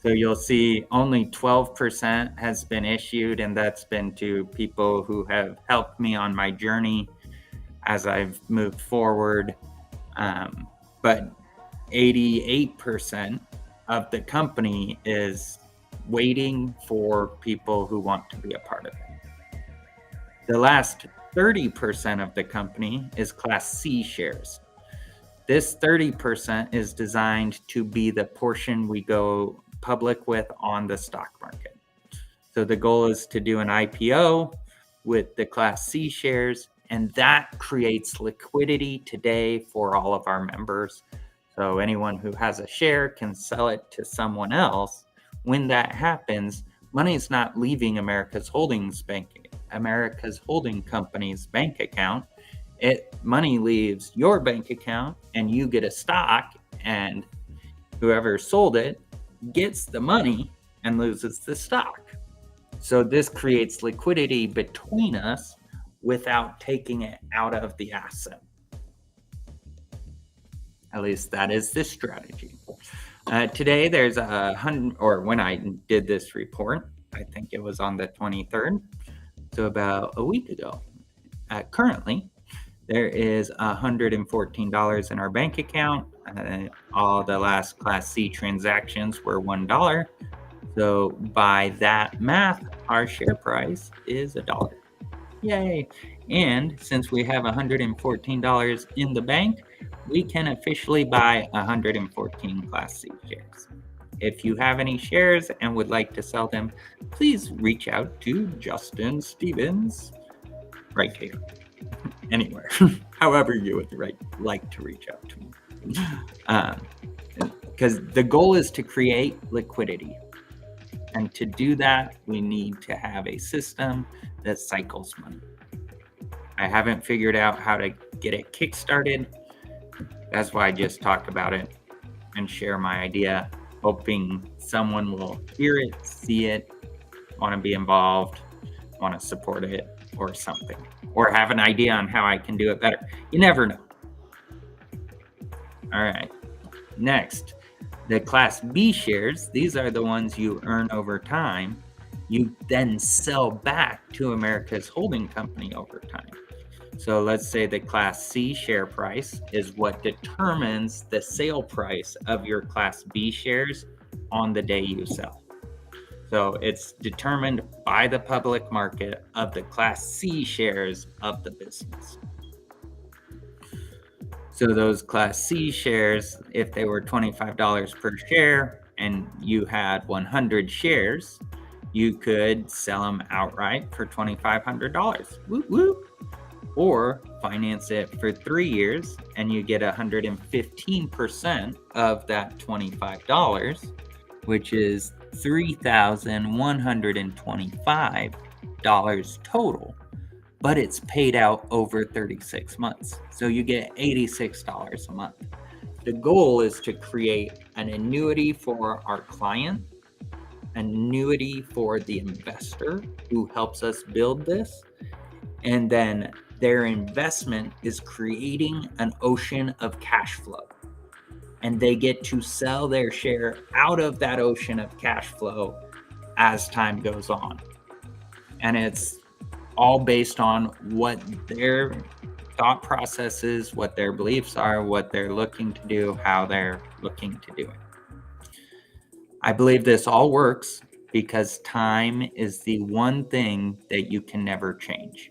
So you'll see only 12% has been issued, and that's been to people who have helped me on my journey as I've moved forward. But 88% of the company is waiting for people who want to be a part of it. The last 30% of the company is Class C shares. This 30% is designed to be the portion we go public with on the stock market. So the goal is to do an IPO with the Class C shares, and that creates liquidity today for all of our members. So anyone who has a share can sell it to someone else. When that happens, money is not leaving America's Holding Company's bank account. Money leaves your bank account, and you get a stock, and whoever sold it gets the money and loses the stock. So this creates liquidity between us without taking it out of the asset. At least that is the strategy. Today there's 100, or when I did this report, I think it was on the 23rd, so about a week ago. Currently, there is $114 in our bank account. All the last Class C transactions were $1. So by that math, our share price is $1. Yay! And since we have $114 in the bank, we can officially buy 114 Class C shares. If you have any shares and would like to sell them, please reach out to Justin Stevens right here. Anywhere, however you would like to reach out to me. Because the goal is to create liquidity. And to do that, we need to have a system that cycles money. I haven't figured out how to get it kickstarted. That's why I just talk about it and share my idea, hoping someone will hear it, see it, want to be involved, want to support it, or something, or have an idea on how I can do it better. You never know. All right. Next, the Class B shares. These are the ones you earn over time. You then sell back to America's Holding Company over time. So let's say the Class C share price is what determines the sale price of your Class B shares on the day you sell. So it's determined by the public market of the Class C shares of the business. So those Class C shares, if they were $25 per share and you had 100 shares, you could sell them outright for $2,500. Woo woo. Or finance it for 3 years and you get 115% of that $25, which is $3,125 total, but it's paid out over 36 months. So you get $86 a month. The goal is to create an annuity for our client, an annuity for the investor who helps us build this, and then their investment is creating an ocean of cash flow. And they get to sell their share out of that ocean of cash flow as time goes on. And it's all based on what their thought process is, what their beliefs are, what they're looking to do, how they're looking to do it. I believe this all works because time is the one thing that you can never change.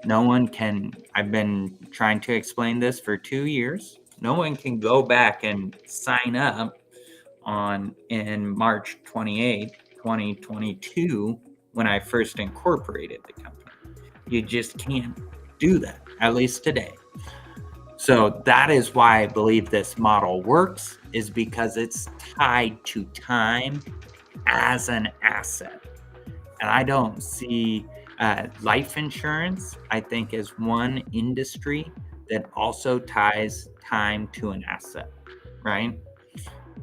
No one can, I've been trying to explain this for 2 years. No one can go back and sign up in March 28, 2022, when I first incorporated the company. You just can't do that. at least today. So that is why I believe this model works, is because it's tied to time as an asset. And I don't see life insurance, I think, is one industry that also ties time to an asset, right?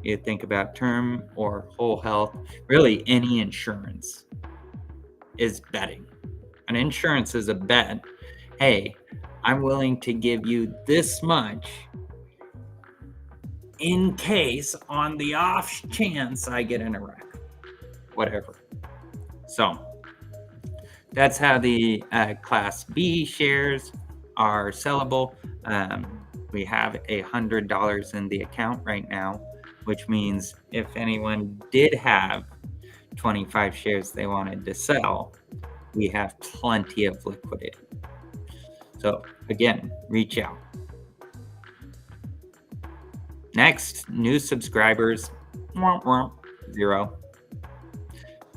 You think about term or whole health, really any insurance is betting. An insurance is a bet. Hey, I'm willing to give you this much in case, on the off chance I get in a wreck, whatever. So that's how the Class B shares are sellable. We have $100 in the account right now, which means if anyone did have 25 shares they wanted to sell, we have plenty of liquidity. So again, reach out. Next, new subscribers, 0.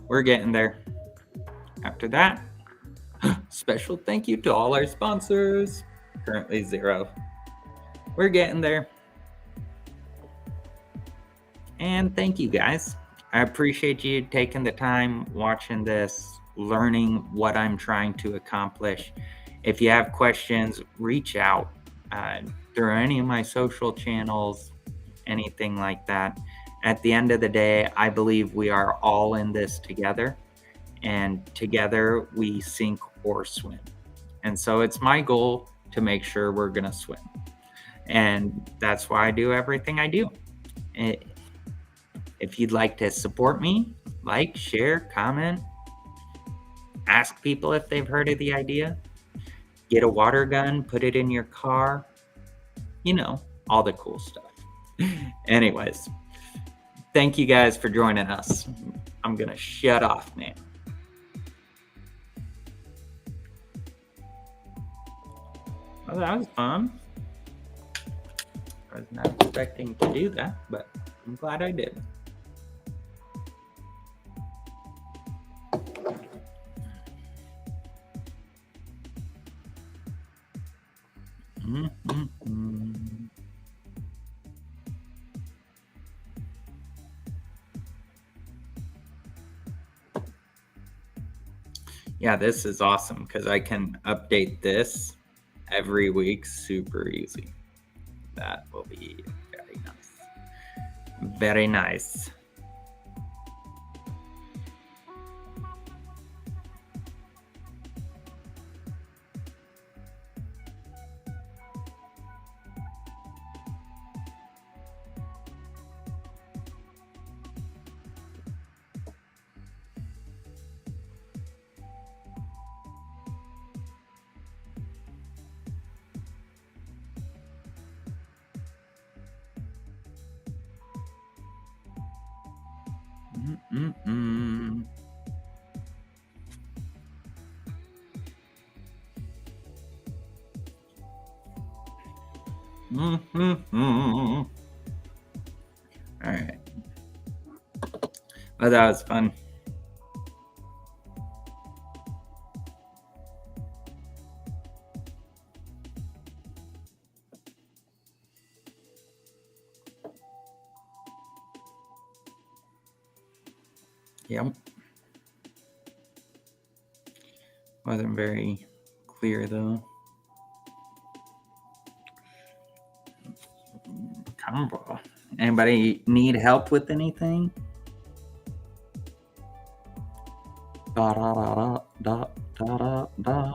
We're getting there. After that, special thank you to all our sponsors, currently 0. We're getting there. And thank you guys. I appreciate you taking the time watching this, learning what I'm trying to accomplish. If you have questions, reach out through any of my social channels, anything like that. At the end of the day, I believe we are all in this together, and together we sink or swim. And so it's my goal to make sure we're going to swim. And that's why I do everything I do. If you'd like to support me, like, share, comment, ask people if they've heard of the idea, get a water gun, put it in your car, all the cool stuff. Anyways, thank you guys for joining us. I'm going to shut off now. Well, that was fun. I was not expecting to do that, but I'm glad I did. Yeah, this is awesome because I can update this every week super easy. That will be very nice. Very nice. All right. Well, that was fun. Yep. Wasn't very clear though. Combo. Anybody need help with anything? Da da da da da da da.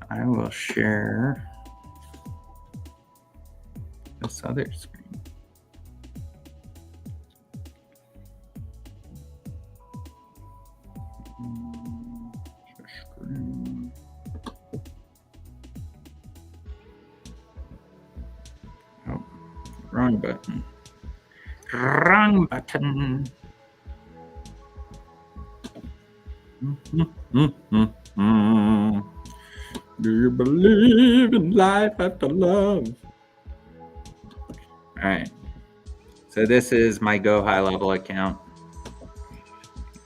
I will share this other screen. Oh, wrong button. Wrong button. Do you believe in life after love? All right. So this is my Go High Level account.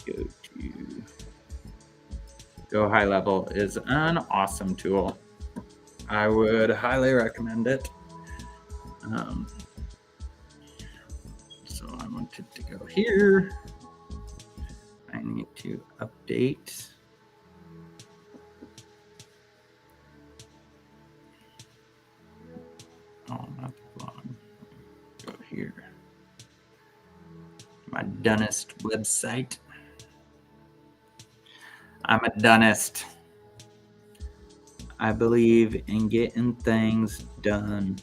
Go to Go High Level is an awesome tool. I would highly recommend it. So I wanted to go here. I need to update. Oh, not the blog. Go here. My Dunnist website. I'm a Dunnist. I believe in getting things done.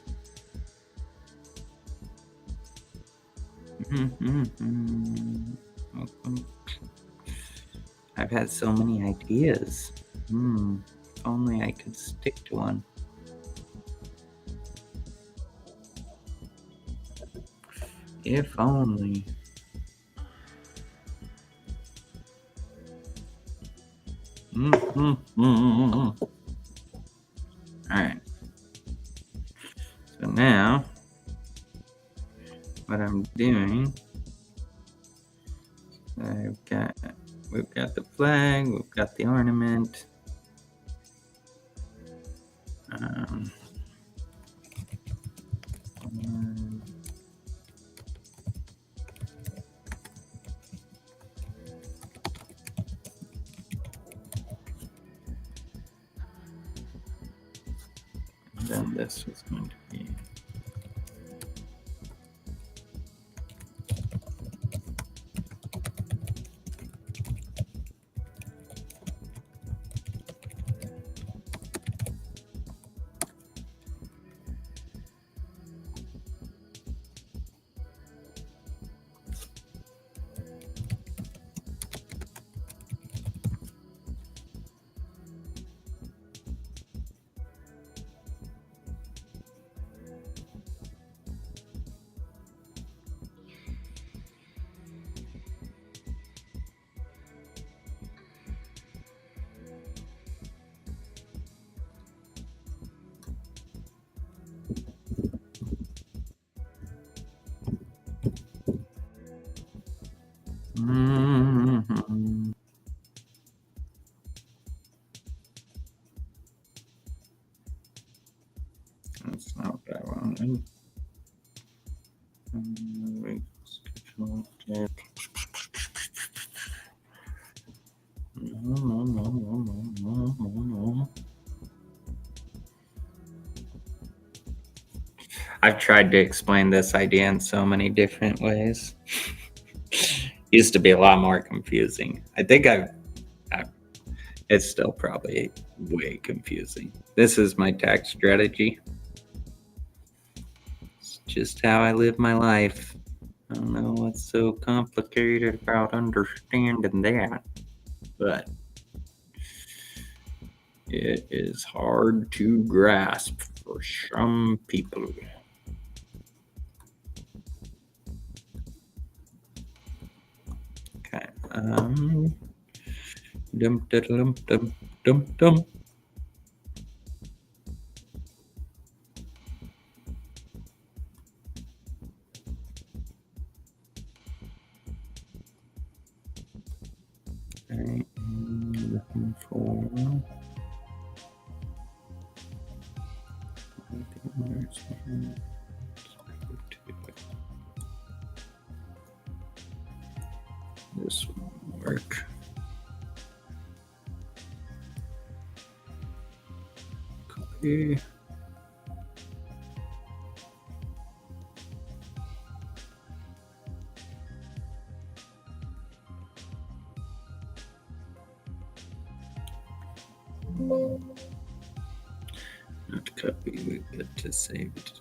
I've had so many ideas. If only I could stick to one. If only. All right. So now, what I'm doing, we've got the flag, we've got the ornament. Then this was going to be That's not what I wanted. No. I've tried to explain this idea in so many different ways. Used to be a lot more confusing. I think it's still probably way confusing. This is my tax strategy. It's just how I live my life. I don't know what's so complicated about understanding that, but it is hard to grasp for some people. Okay. Dum dum dum dum dum. Okay, looking for this won't work. Copy. Not copy, but to save it.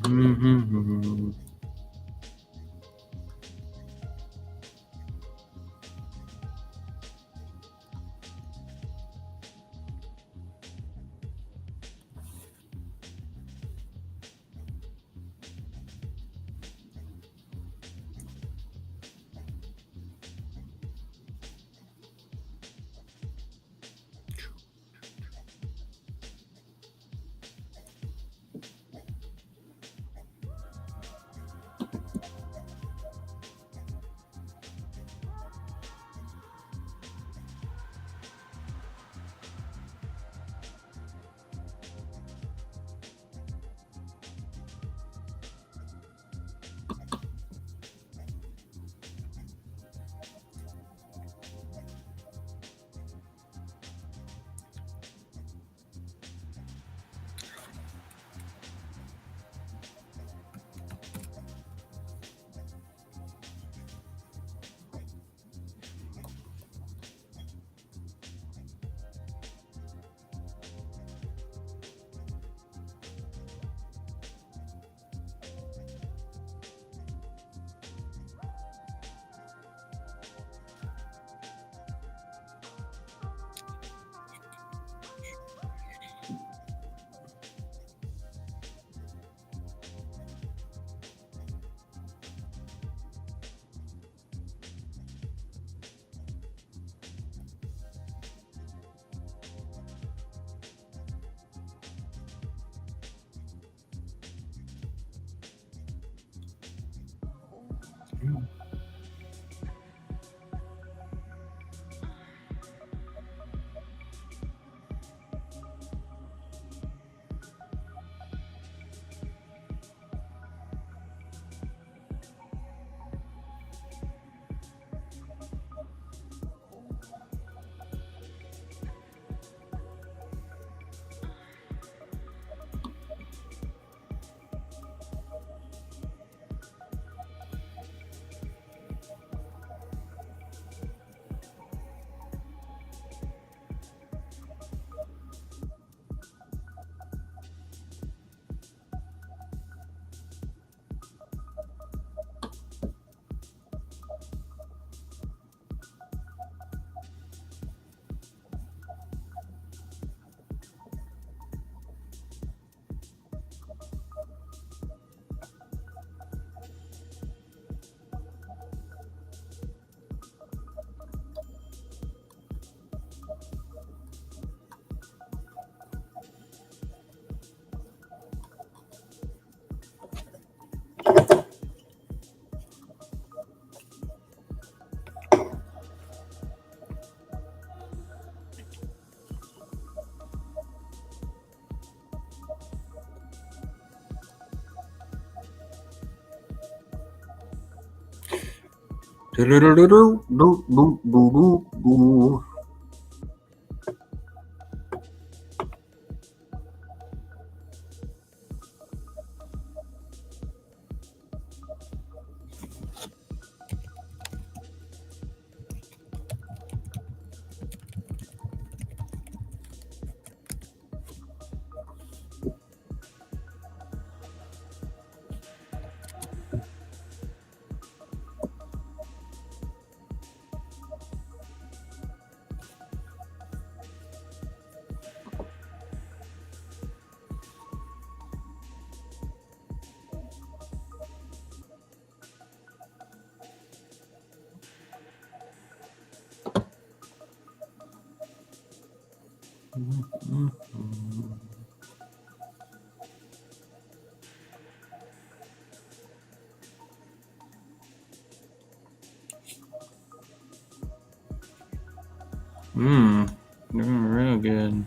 Mm-hmm. Doing real good.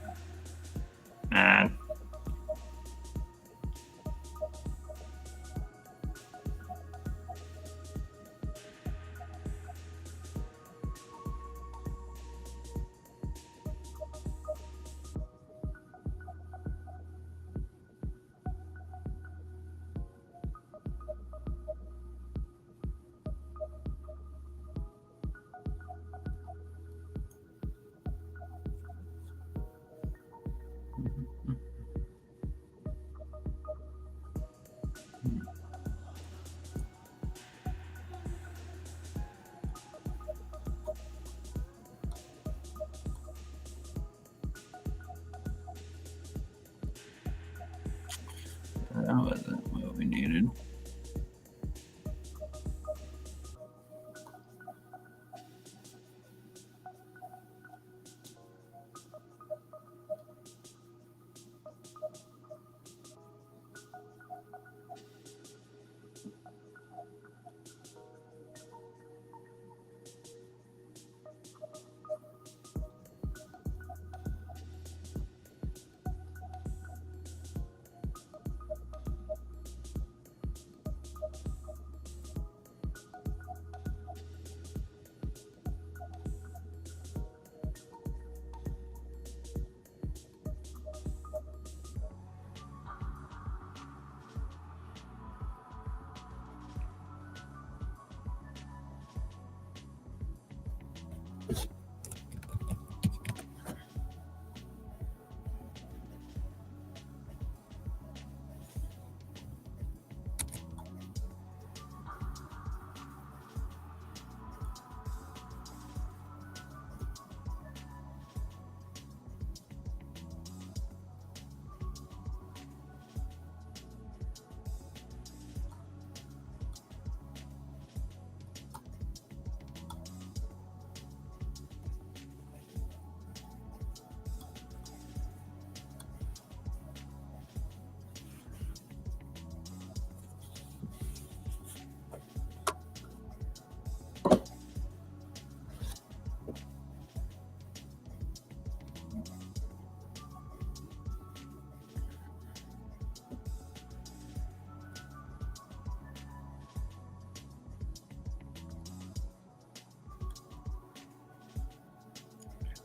That wasn't what we needed.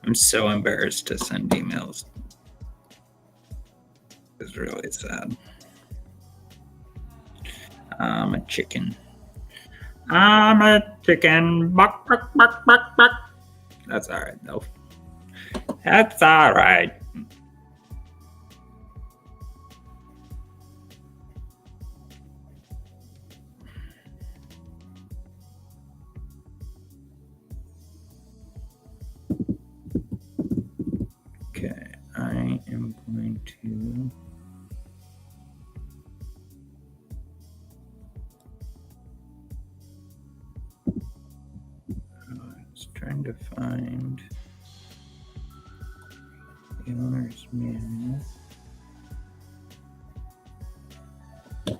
I'm so embarrassed to send emails. It's really sad. I'm a chicken. I'm a chicken. Buck, buck, buck, buck, buck. That's all right, though. That's all right. Okay, I am going to. I was trying to find the owner's manual. Oh,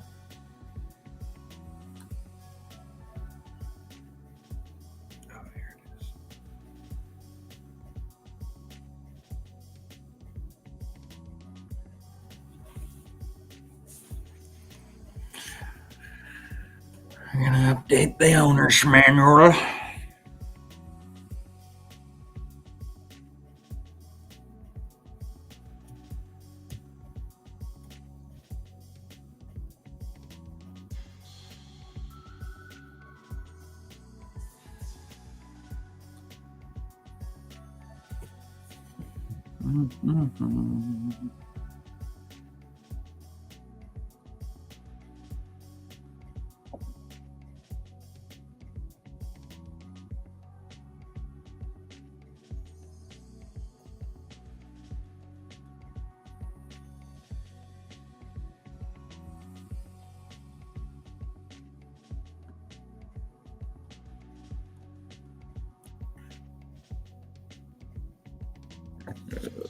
here it is. gonna update the owner's manual. Mm-hmm.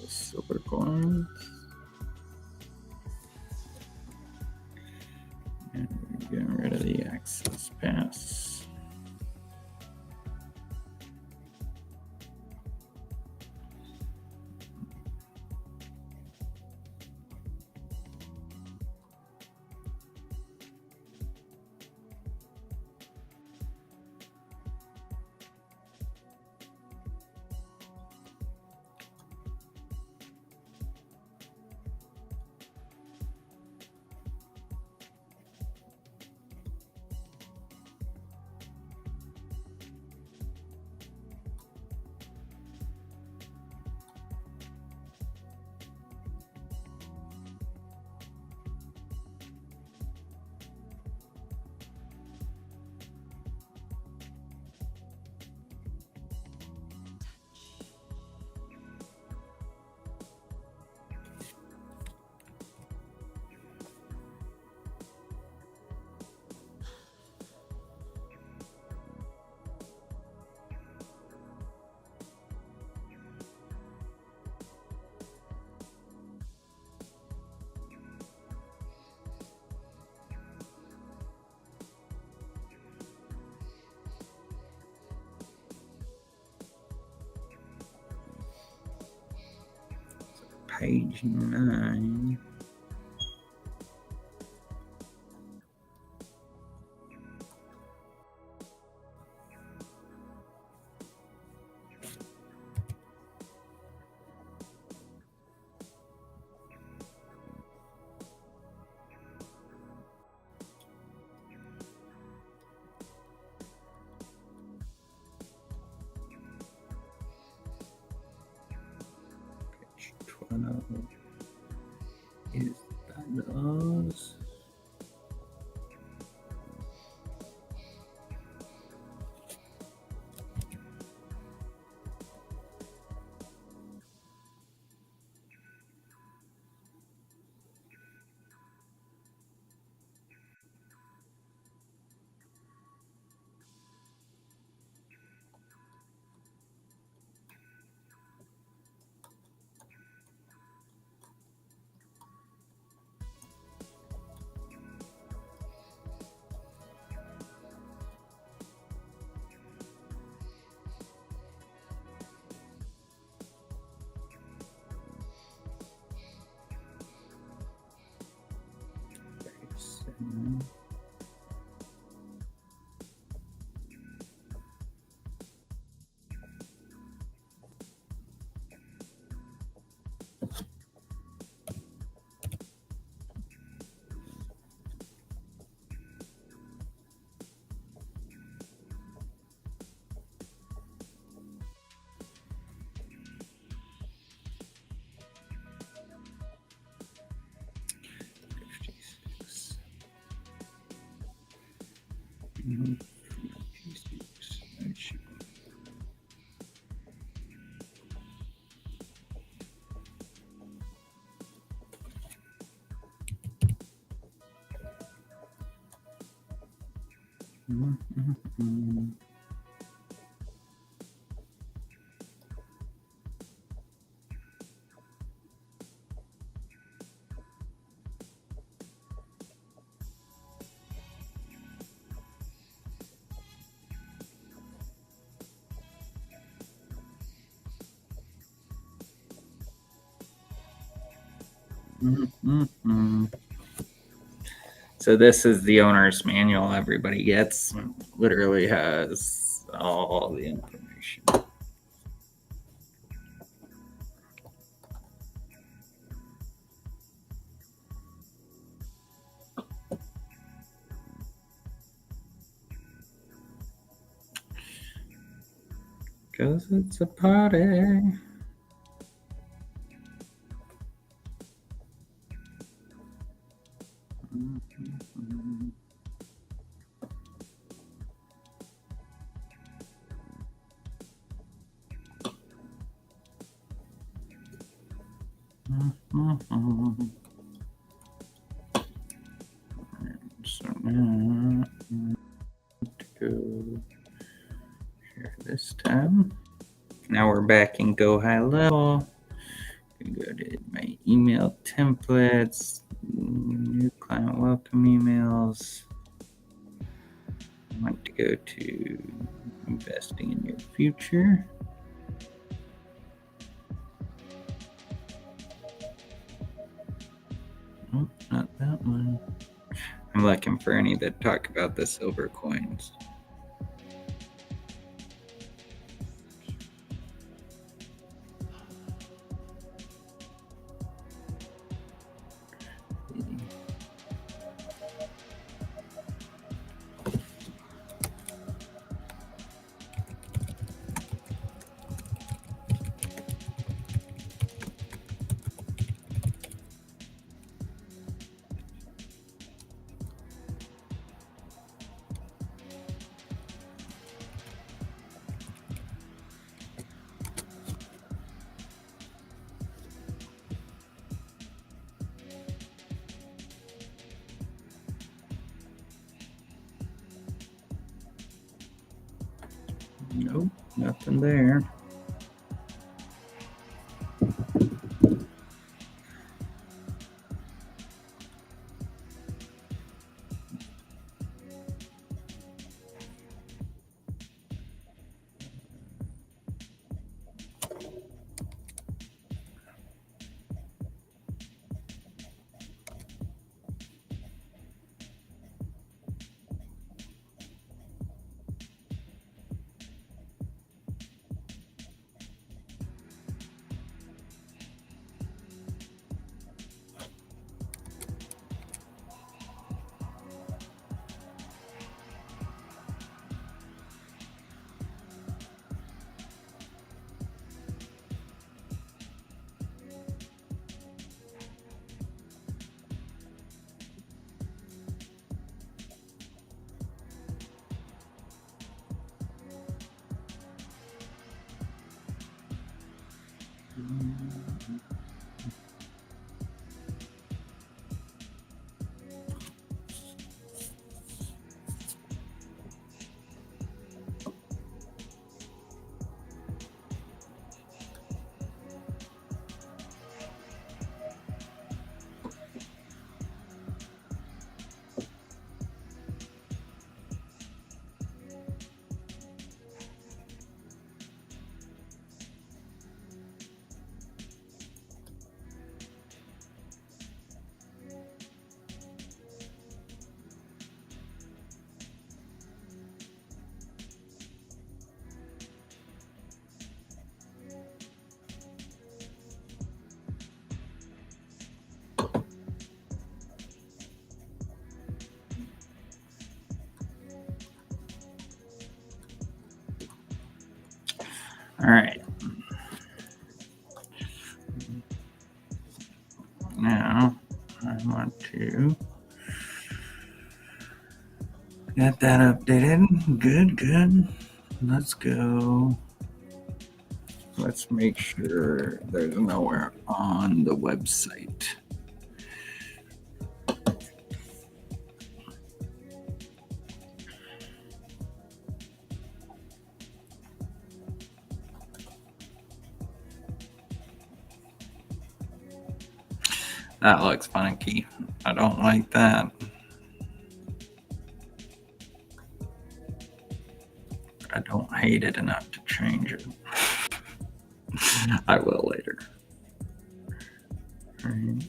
Silver coins. And we're getting rid of the access pass. Page 9. Page 12 is those. Page 7. Mhm. 56. Mhm. Mhm. So this is the owner's manual everybody gets. It literally has all the information. Because it's a party. So now to go share this tab. Now we're back in Go High Level. Go to my email templates, new client welcome emails. I want to go to investing in your future. Oh, not that one. I'm looking for any that talk about the silver coins. Nope, nothing there. All right. Now I want to get that updated. Good. Let's go. Let's make sure there's nowhere on the website. That looks funky. I don't like that. I don't hate it enough to change it. I will later. Right.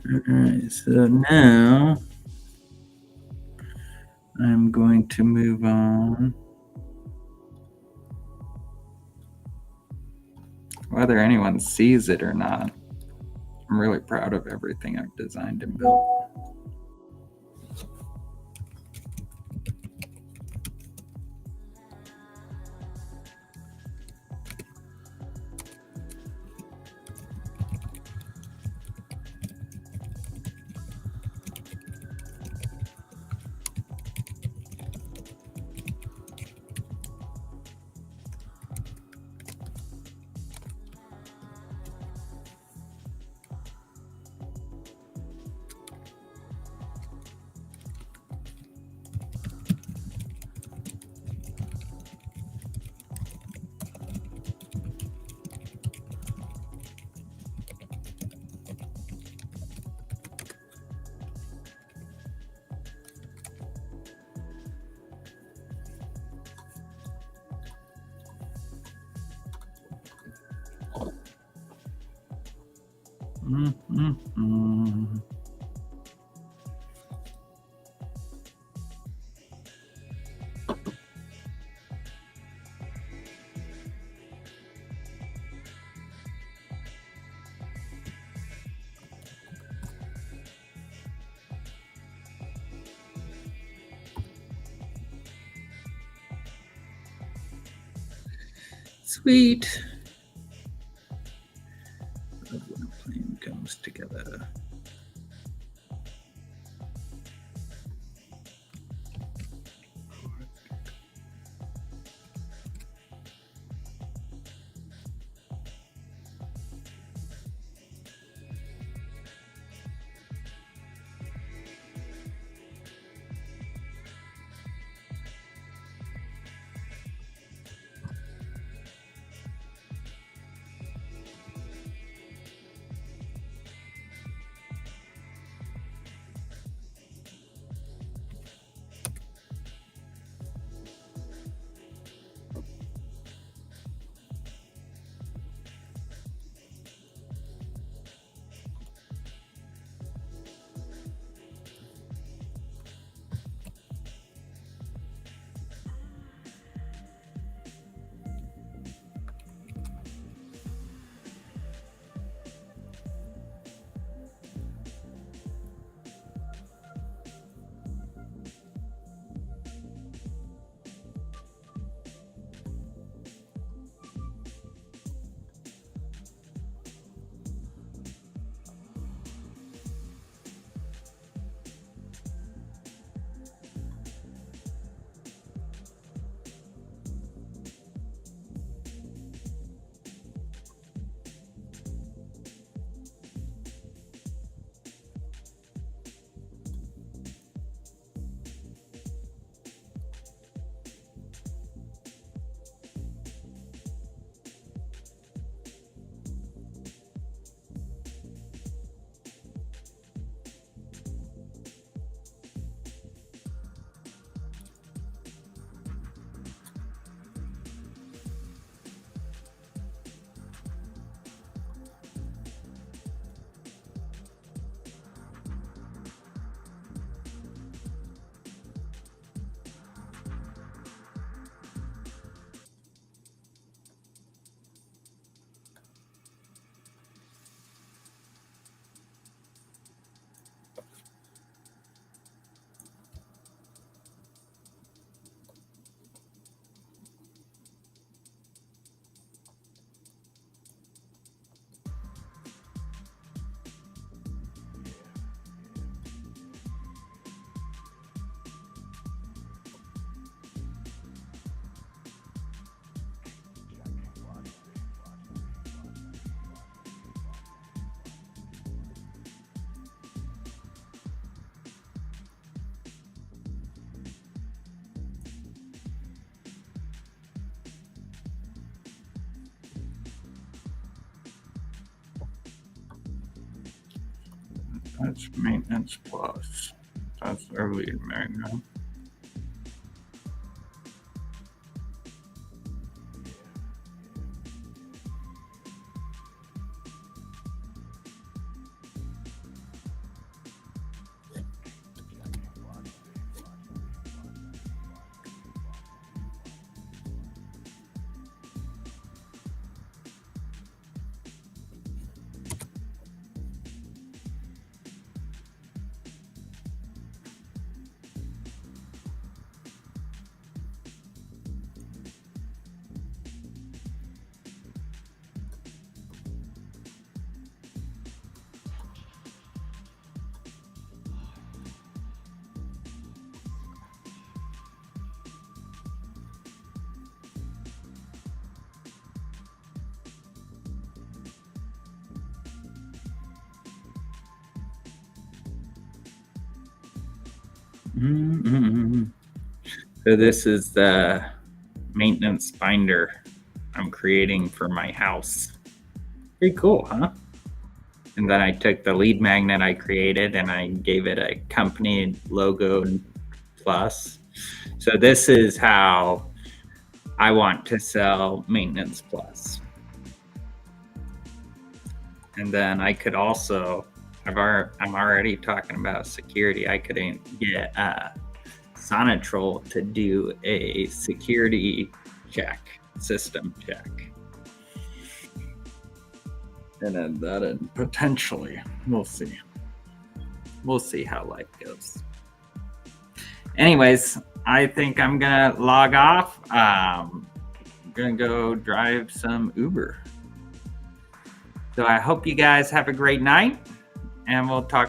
All right, so now I'm going to move on. Whether anyone sees it or not, I'm really proud of everything I've designed and built. Mm-hmm. Sweet. Love when a plan comes together. That's maintenance plus. That's their lead magnet. Mm-mm. So this is the maintenance binder I'm creating for my house. Pretty cool, huh? And then I took the lead magnet I created and I gave it a company logo plus. So this is how I want to sell Maintenance Plus. And then I could also, I'm already talking about security. I could get Sonatrol to do a security check, system check. And then that potentially, we'll see. We'll see how life goes. Anyways, I think I'm gonna log off. I'm gonna go drive some Uber. So I hope you guys have a great night, and we'll talk